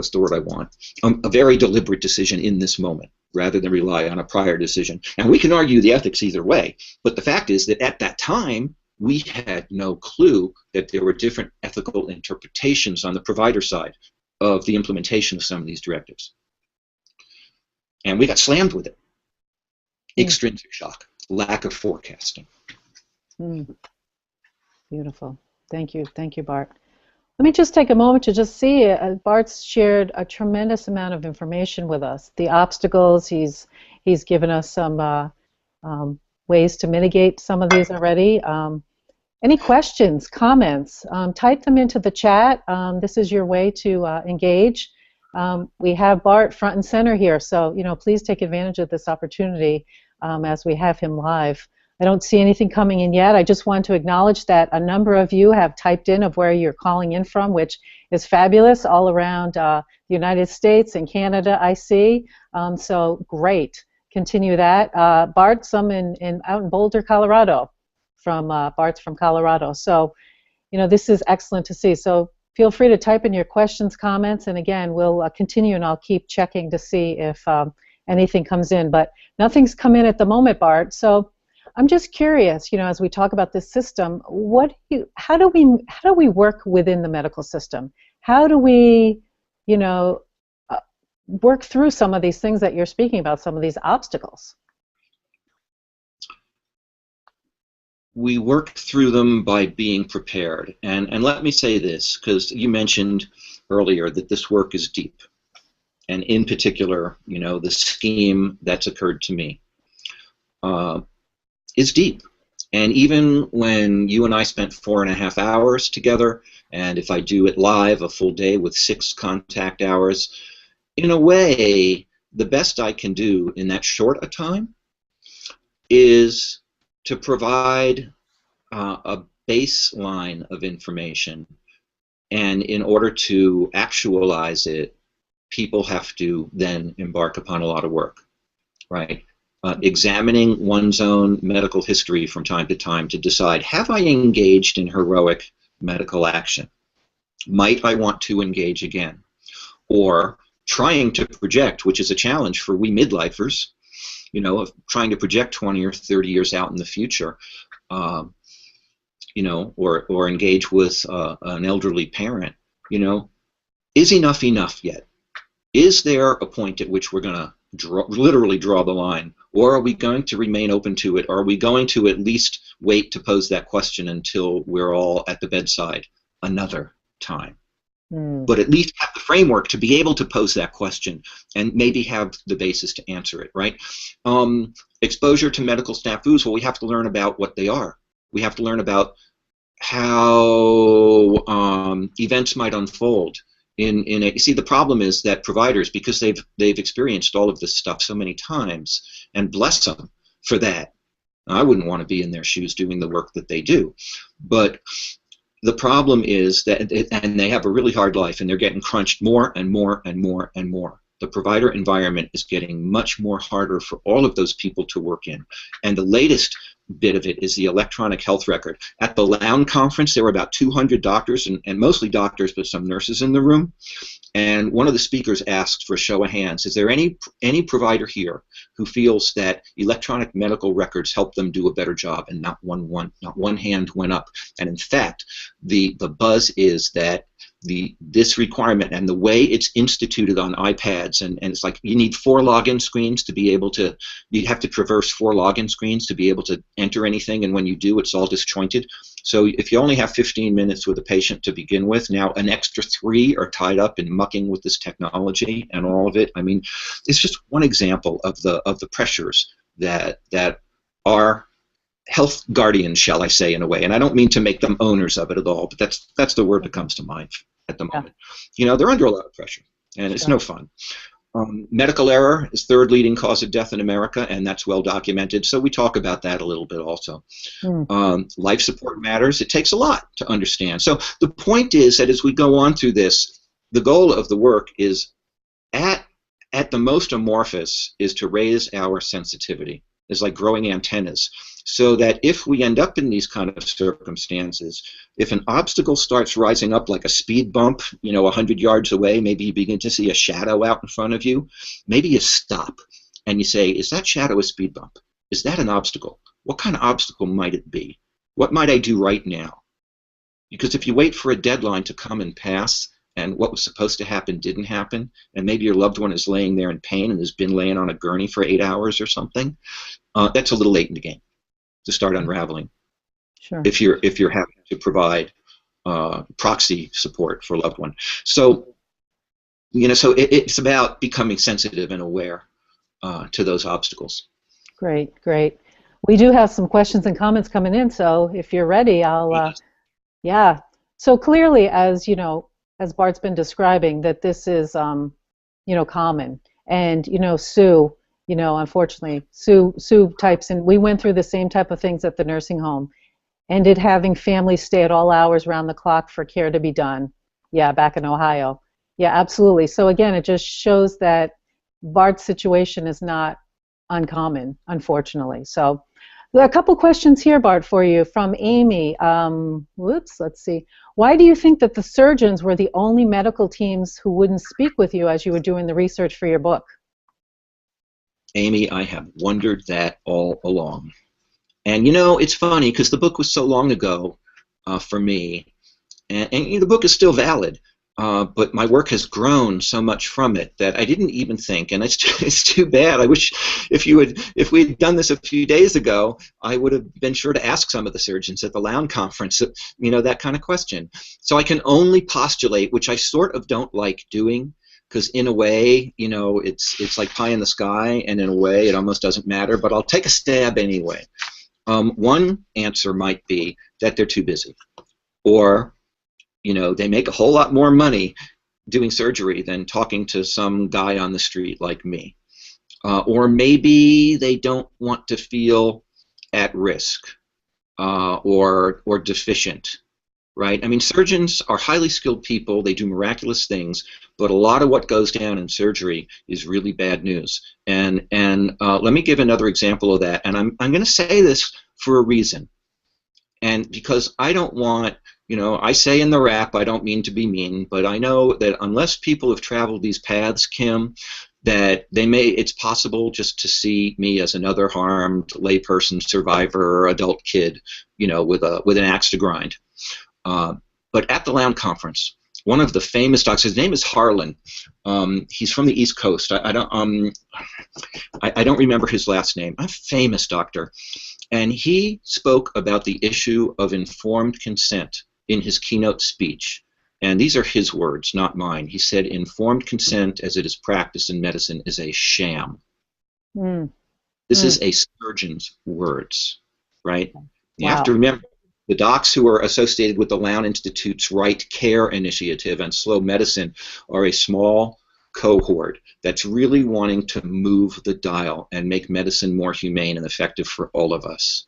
the word I want? A very deliberate decision in this moment, rather than rely on a prior decision." And we can argue the ethics either way, but the fact is that at that time, we had no clue that there were different ethical interpretations on the provider side of the implementation of some of these directives. And we got slammed with it. Extrinsic shock, lack of forecasting. Beautiful. Thank you, Bart. Let me just take a moment to just see, Bart's shared a tremendous amount of information with us. The obstacles, he's given us some ways to mitigate some of these already. Any questions, comments, type them into the chat. This is your way to engage. We have Bart front and center here, so please take advantage of this opportunity as we have him live. I don't see anything coming in yet. I just want to acknowledge that a number of you have typed in of where you're calling in from, which is fabulous, all around the United States and Canada, I see. So great. Continue that. Bart, some out in Boulder, Colorado. Bart's from Colorado. So, this is excellent to see. So feel free to type in your questions, comments, and again, we'll continue and I'll keep checking to see if anything comes in. But nothing's come in at the moment, Bart. So I'm just curious, as we talk about this system, how do we work within the medical system? How do we, you know, work through some of these things that you're speaking about, some of these obstacles? We work through them by being prepared. And let me say this, because you mentioned earlier that this work is deep. And in particular, the scheme that's occurred to me is deep. And even when you and I spent 4.5 hours together, and if I do it live, a full day with 6 contact hours, in a way, the best I can do in that short a time is to provide a baseline of information. And in order to actualize it, people have to then embark upon a lot of work, right? Examining one's own medical history from time to time to decide, have I engaged in heroic medical action? Might I want to engage again? Or trying to project, which is a challenge for we midlifers, of trying to project 20 or 30 years out in the future, or engage with an elderly parent, is enough yet? Is there a point at which we're going to literally draw the line? Or are we going to remain open to it? Or are we going to at least wait to pose that question until we're all at the bedside another time? But at least have the framework to be able to pose that question and maybe have the basis to answer it, right? Exposure to medical snafus, well, we have to learn about what they are. We have to learn about how events might unfold. See, the problem is that providers, because they've experienced all of this stuff so many times, and bless them for that. I wouldn't want to be in their shoes doing the work that they do. But the problem is that, and they have a really hard life, and they're getting crunched more and more and more and more. The provider environment is getting much more harder for all of those people to work in. And the latest bit of it is the electronic health record. At the Lown Conference, there were about 200 doctors, and mostly doctors, but some nurses in the room. And one of the speakers asked for a show of hands, is there any provider here who feels that electronic medical records help them do a better job? And not one hand went up. And in fact, the buzz is that this requirement and the way it's instituted on iPads, and it's like you need 4 login screens to be able to, you have to traverse 4 login screens to be able to enter anything, and when you do, it's all disjointed. So if you only have 15 minutes with a patient to begin with, now an extra 3 are tied up in mucking with this technology and all of it. I mean, it's just one example of the pressures that are health guardians, shall I say, in a way, and I don't mean to make them owners of it at all, but that's the word that comes to mind at the moment. They're under a lot of pressure, and it's no fun. Medical error is 3rd leading cause of death in America, and that's well documented, so we talk about that a little bit also. Life support matters. It takes a lot to understand. So the point is that as we go on through this, the goal of the work is at the most amorphous is to raise our sensitivity. It's like growing antennas, so that if we end up in these kind of circumstances, if an obstacle starts rising up like a speed bump, 100 yards away, maybe you begin to see a shadow out in front of you, maybe you stop and you say, is that shadow a speed bump? Is that an obstacle? What kind of obstacle might it be? What might I do right now? Because if you wait for a deadline to come and pass, and what was supposed to happen didn't happen, and maybe your loved one is laying there in pain and has been laying on a gurney for 8 hours or something, that's a little late in the game to start unraveling. Sure. If you're having to provide proxy support for a loved one. So, so it's about becoming sensitive and aware to those obstacles. Great. We do have some questions and comments coming in, so if you're ready, I'll, yeah. So clearly, as Bart's been describing, that this is, common. And, Sue, unfortunately, Sue types in, we went through the same type of things at the nursing home. Ended having families stay at all hours around the clock for care to be done. Yeah, back in Ohio. Yeah, absolutely. So again, it just shows that Bart's situation is not uncommon, unfortunately. So there are a couple questions here, Bart, for you from Amy. Let's see. Why do you think that the surgeons were the only medical teams who wouldn't speak with you as you were doing the research for your book? Amy, I have wondered that all along. And you know, it's funny because the book was so long ago for me, and you know, the book is still valid, but my work has grown so much from it that I didn't even think, and it's too bad. I wish if we had done this a few days ago, I would have been sure to ask some of the surgeons at the Lown conference, you know, that kind of question. So I can only postulate, which I sort of don't like doing, because in a way, you know, it's like pie in the sky, and in a way, it almost doesn't matter. But I'll take a stab anyway. One answer might be that they're too busy, or you know, they make a whole lot more money doing surgery than talking to some guy on the street like me. Or maybe they don't want to feel at risk or deficient, right? I mean, surgeons are highly skilled people. They do miraculous things, but a lot of what goes down in surgery is really bad news. And let me give another example of that. And I'm going to say this for a reason. And because I don't want, you know, I say in the rap, I don't mean to be mean, but I know that unless people have traveled these paths, Kim, that it's possible just to see me as another harmed layperson, survivor, or adult kid, you know, with an axe to grind. But at the Lown conference, one of the famous doctors, his name is Harlan. He's from the East Coast. I don't remember his last name. A famous doctor. And he spoke about the issue of informed consent in his keynote speech. And these are his words, not mine. He said, informed consent as it is practiced in medicine is a sham. Mm. This is a surgeon's words, right? You Wow. have to remember, the docs who are associated with the Lown Institute's Right Care Initiative and Slow Medicine are a small cohort that's really wanting to move the dial and make medicine more humane and effective for all of us.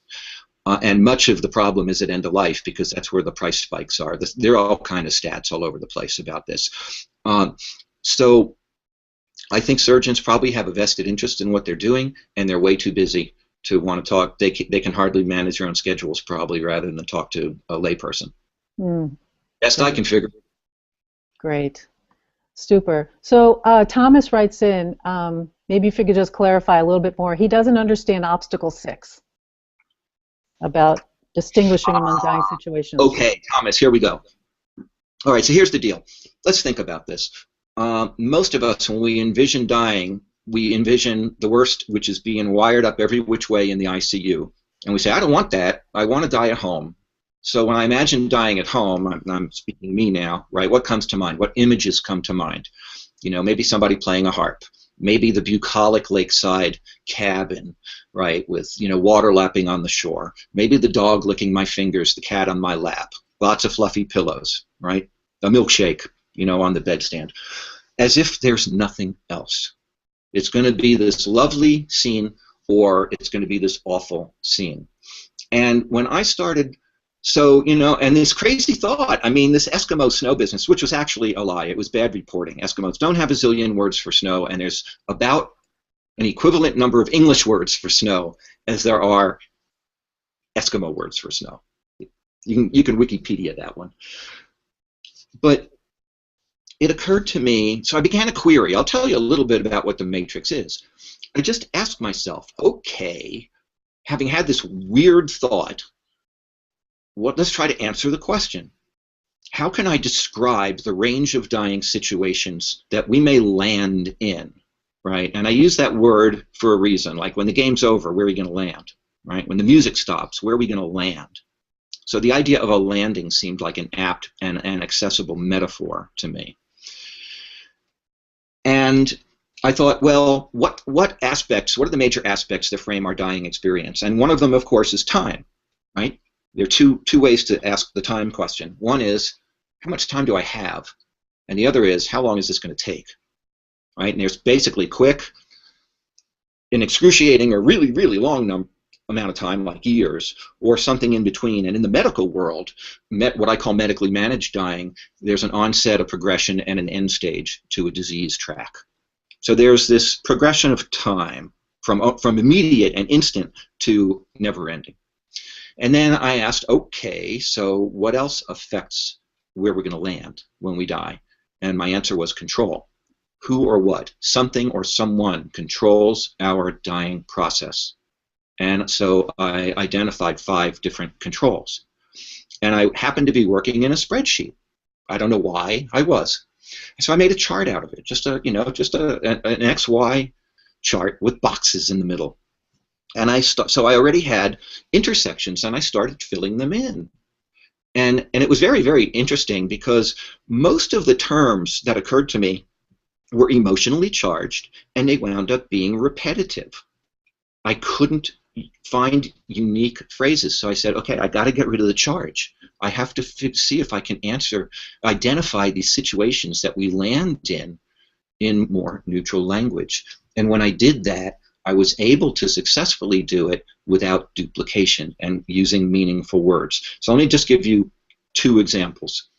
And much of the problem is at end of life, because that's where the price spikes are. There are all kind of stats all over the place about this. So I think surgeons probably have a vested interest in what they're doing, and they're way too busy to want to talk. They can hardly manage their own schedules, probably, rather than talk to a layperson. Best I can figure. Great. Super. So Thomas writes in, maybe if you could just clarify a little bit more. He doesn't understand obstacle 6 about distinguishing among dying situations. Okay, Thomas, here we go. All right, so here's the deal. Let's think about this. Most of us, when we envision dying, we envision the worst, which is being wired up every which way in the ICU. And we say, I don't want that. I want to die at home. So when I imagine dying at home, I'm speaking me now, right? What comes to mind? What images come to mind? You know, maybe somebody playing a harp. Maybe the bucolic lakeside cabin, right, with, you know, water lapping on the shore. Maybe the dog licking my fingers, the cat on my lap. Lots of fluffy pillows, right? A milkshake, you know, on the bedstand. As if there's nothing else. It's going to be this lovely scene, or it's going to be this awful scene. And when I started, so, you know, and this crazy thought, I mean, this Eskimo snow business, which was actually a lie. It was bad reporting. Eskimos don't have a zillion words for snow, and there's about an equivalent number of English words for snow as there are Eskimo words for snow. You can Wikipedia that one. But it occurred to me, so I began a query. I'll tell you a little bit about what the matrix is. I just asked myself, okay, having had this weird thought, let's try to answer the question. How can I describe the range of dying situations that we may land in, right? And I use that word for a reason, like when the game's over, where are we going to land, right? When the music stops, where are we going to land? So the idea of a landing seemed like an apt and an accessible metaphor to me. And I thought, well, what are the major aspects that frame our dying experience? And one of them, of course, is time, right? There are two ways to ask the time question. One is, how much time do I have? And the other is, how long is this going to take? Right? And there's basically quick, an excruciating, or really, really long amount of time, like years, or something in between. And in the medical world, what I call medically managed dying, there's an onset, a progression, and an end stage to a disease track. So there's this progression of time from immediate and instant to never-ending. And then I asked, okay, so what else affects where we're going to land when we die? And my answer was control. Who or what, something or someone controls our dying process. And so I identified 5 different controls. And I happened to be working in a spreadsheet. I don't know why I was. So I made a chart out of it, just an XY chart with boxes in the middle. And so I already had intersections, and I started filling them in. And it was very, very interesting because most of the terms that occurred to me were emotionally charged, and they wound up being repetitive. I couldn't find unique phrases, so I said, okay, I got to get rid of the charge. I have to see if I can identify these situations that we land in more neutral language. And when I did that, I was able to successfully do it without duplication and using meaningful words. So let me just give you 2 examples.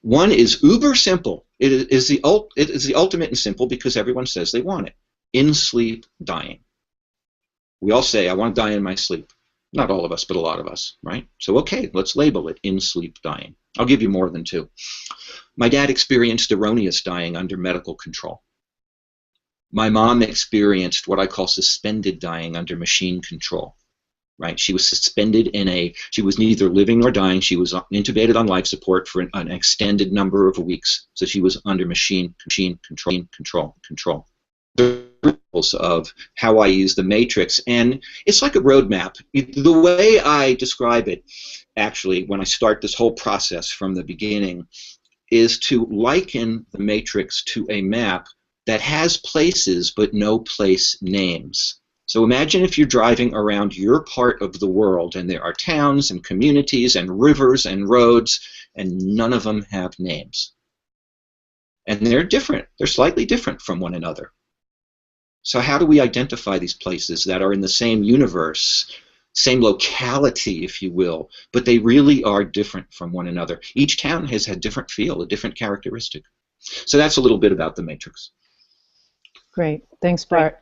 One is uber simple. It is the ultimate and simple because everyone says they want it. In sleep dying. We all say, I want to die in my sleep. Not all of us, but a lot of us, right? So okay, let's label it in sleep dying. I'll give you more than 2. My dad experienced erroneous dying under medical control. My mom experienced what I call suspended dying under machine control. Right? She was suspended she was neither living nor dying. She was intubated on life support for an extended number of weeks. So she was under machine control. The rules of how I use the matrix, and it's like a roadmap. The way I describe it, actually, when I start this whole process from the beginning, is to liken the matrix to a map that has places but no place names. So imagine if you're driving around your part of the world and there are towns and communities and rivers and roads and none of them have names. And they're different. They're slightly different from one another. So how do we identify these places that are in the same universe, same locality, if you will, but they really are different from one another? Each town has a different feel, a different characteristic. So that's a little bit about the matrix. Great. Thanks, Bart.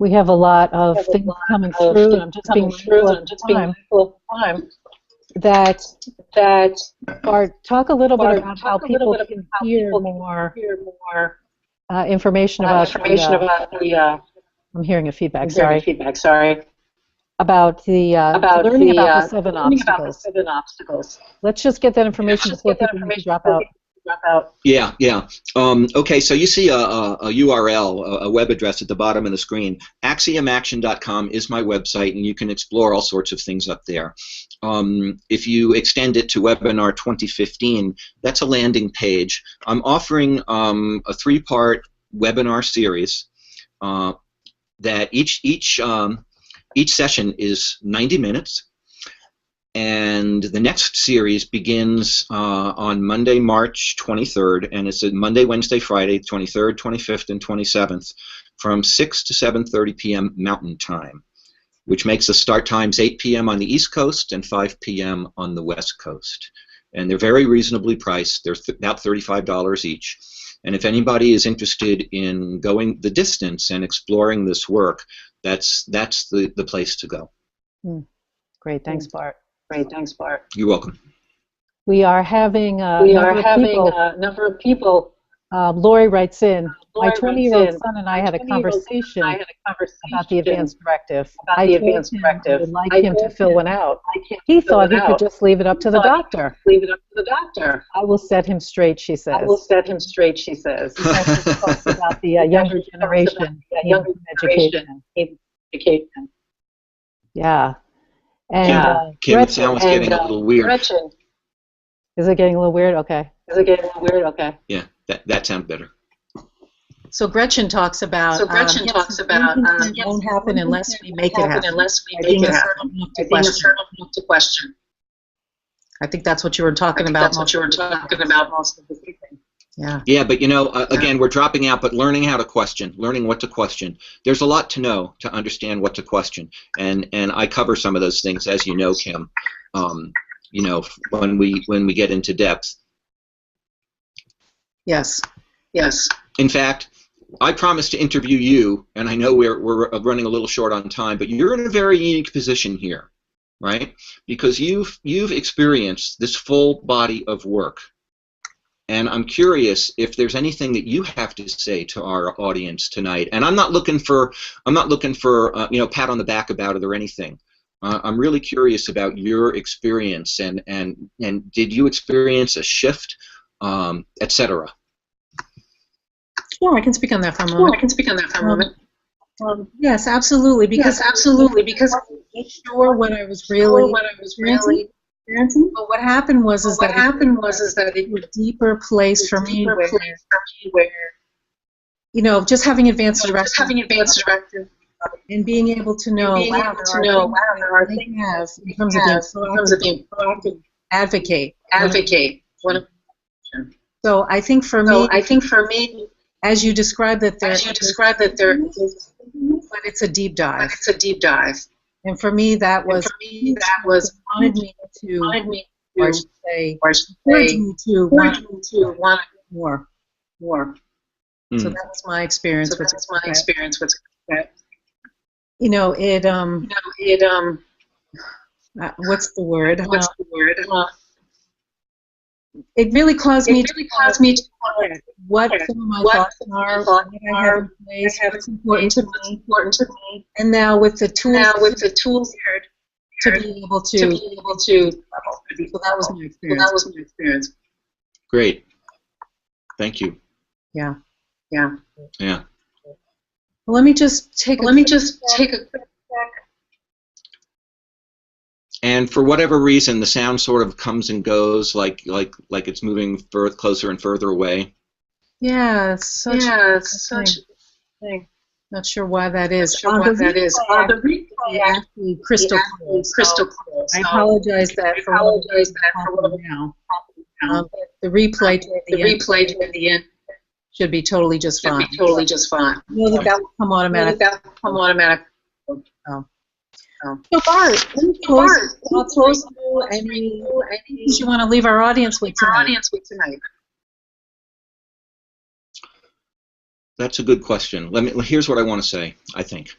We have a lot of things coming through, and I'm just being mindful of time. That Bart, talk a little bit about how people can hear more information about the. I'm hearing a feedback. Sorry. About the learning about the 7 obstacles. Let's just get that information before people need to drop out. Yeah. Okay, so you see a URL, a web address at the bottom of the screen. AxiomAction.com is my website, and you can explore all sorts of things up there. If you extend it to Webinar 2015, that's a landing page. I'm offering a 3-part webinar series that each session is 90 minutes. And the next series begins on Monday, March 23rd, and it's a Monday, Wednesday, Friday, 23rd, 25th, and 27th, from 6 to 7:30 p.m. Mountain Time, which makes the start times 8 p.m. on the East Coast and 5 p.m. on the West Coast. And they're very reasonably priced. They're about $35 each. And if anybody is interested in going the distance and exploring this work, that's the place to go. Great, thanks, Bart. You're welcome. We are having a number of people. Lori writes in, my 20-year-old son and I had a conversation about the advanced directive. I told him I would like him to fill one out. He thought he could just leave it up to the doctor. I will set him straight, she says. She talks about the younger generation education. Yeah. And Kim, it sounds getting a little weird. Gretchen. Is it getting a little weird? Okay. Yeah, that sounds better. So Gretchen talks about it won't happen unless we make it happen. I think that's what you were talking about most of the evening. Yeah, but again, we're dropping out, but learning how to question, learning what to question. There's a lot to know to understand what to question, and I cover some of those things, as you know, Kim. When we get into depth. Yes. In fact, I promised to interview you, and I know we're running a little short on time, but you're in a very unique position here, right? Because you've experienced this full body of work. And I'm curious if there's anything that you have to say to our audience tonight. And I'm not looking for you know, pat on the back about it or anything. I'm really curious about your experience, and did you experience a shift, etc. Sure, I can speak on that for a moment. Yes, absolutely. Because I wasn't sure what I was really experiencing. But what happened was that it was a deeper place for me where, you know, just having advanced directive and being able to know, wow, there are things I have in terms of being proactive, advocate. So I think for me, as you described that there, but it's a deep dive. And for me, that was wanted me to, or I should say, encouraged me to want more. So that was my experience with that. You know, what's the word? It really caused me to look at what some of my thoughts are, what I have in place, what's important to me, and now with the tools to be able to. So that was my experience. Great. Thank you. Yeah. Yeah. Well, let me just take a quick check. And for whatever reason, the sound sort of comes and goes, like it's moving closer and further away. Yeah, it's such a thing. Not sure why that is. The replay actually crystal clear. I apologize that for what now. The replay toward the end should be totally just fine. Know that will come automatic. So Bart, any things you want to leave our audience with tonight? That's a good question. Here's what I want to say. I think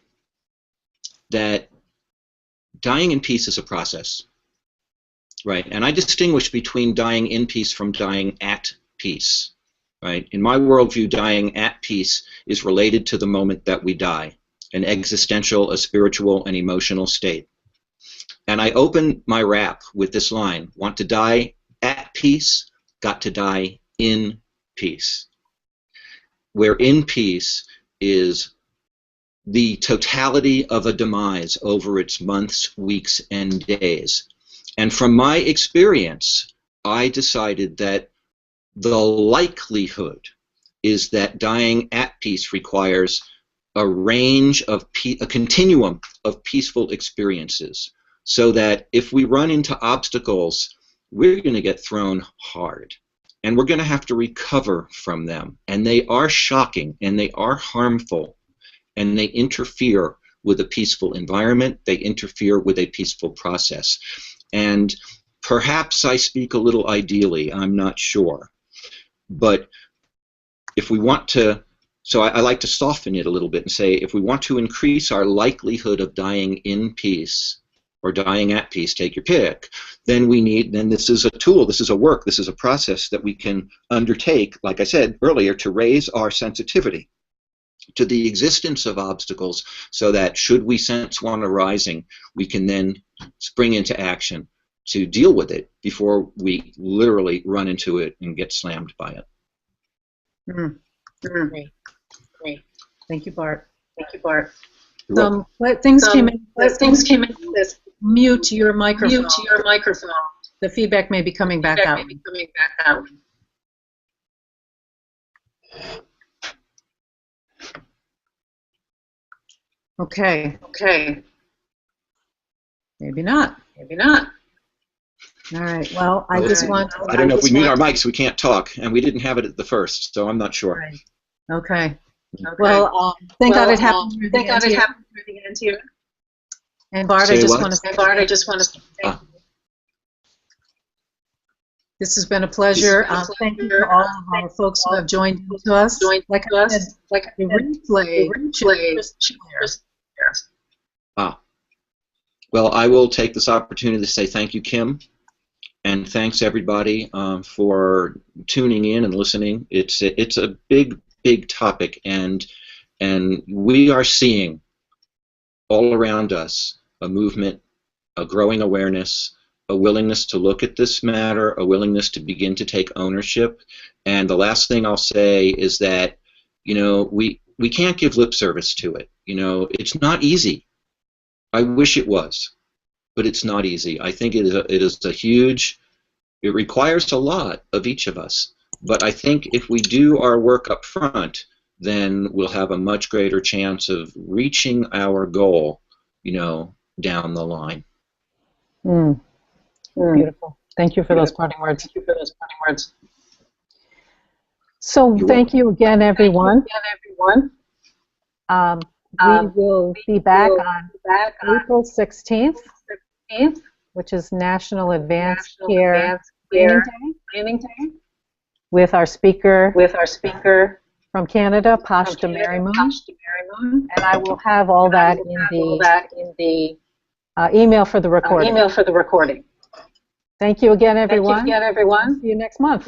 that dying in peace is a process, right? And I distinguish between dying in peace from dying at peace, right? In my worldview, dying at peace is related to the moment that we die, an existential, a spiritual, and emotional state. And I open my rap with this line: want to die at peace, got to die in peace. Where in peace is the totality of a demise over its months, weeks, and days. And from my experience, I decided that the likelihood is that dying at peace requires a range of a continuum of peaceful experiences, so that if we run into obstacles, we're going to get thrown hard. And we're going to have to recover from them. And they are shocking, and they are harmful, and they interfere with a peaceful environment. They interfere with a peaceful process. And perhaps I speak a little ideally, I'm not sure. But if we want to, so I like to soften it a little bit and say, if we want to increase our likelihood of dying in peace, or dying at peace, take your pick, then this is a tool, this is a work, this is a process that we can undertake, like I said earlier, to raise our sensitivity to the existence of obstacles, so that should we sense one arising, we can then spring into action to deal with it before we literally run into it and get slammed by it. Great. Thank you, Bart. Things came in this. Mute your microphone. The feedback may be coming back out. Okay. Maybe not. All right. Well, I just want to. I don't know if we mute our mics, we can't talk, and we didn't have it at the first, so I'm not sure. Right. Okay. Well, thank God it happened near the end here. And Bart, I just want to say thank you. This has been a pleasure. Thank you to all of our folks who have joined us. Like I said, the replay. Well, I will take this opportunity to say thank you, Kim, and thanks everybody for tuning in and listening. It's a big, big topic, and we are seeing all around us a movement, a growing awareness, a willingness to look at this matter, a willingness to begin to take ownership. And the last thing I'll say is that, we can't give lip service to it. It's not easy. I wish it was, but it's not easy. I think it is a huge, it requires a lot of each of us. But I think if we do our work up front, then we'll have a much greater chance of reaching our goal, down the line. Beautiful. Thank you for those parting words. Thank you for those parting words. So thank you again, everyone. We will be back on April 16th, which is National Advanced Care Planning Day, with our speaker from Canada, Pashta Marimun. And I will have all that in the email for the recording. Thank you again, everyone. See you next month.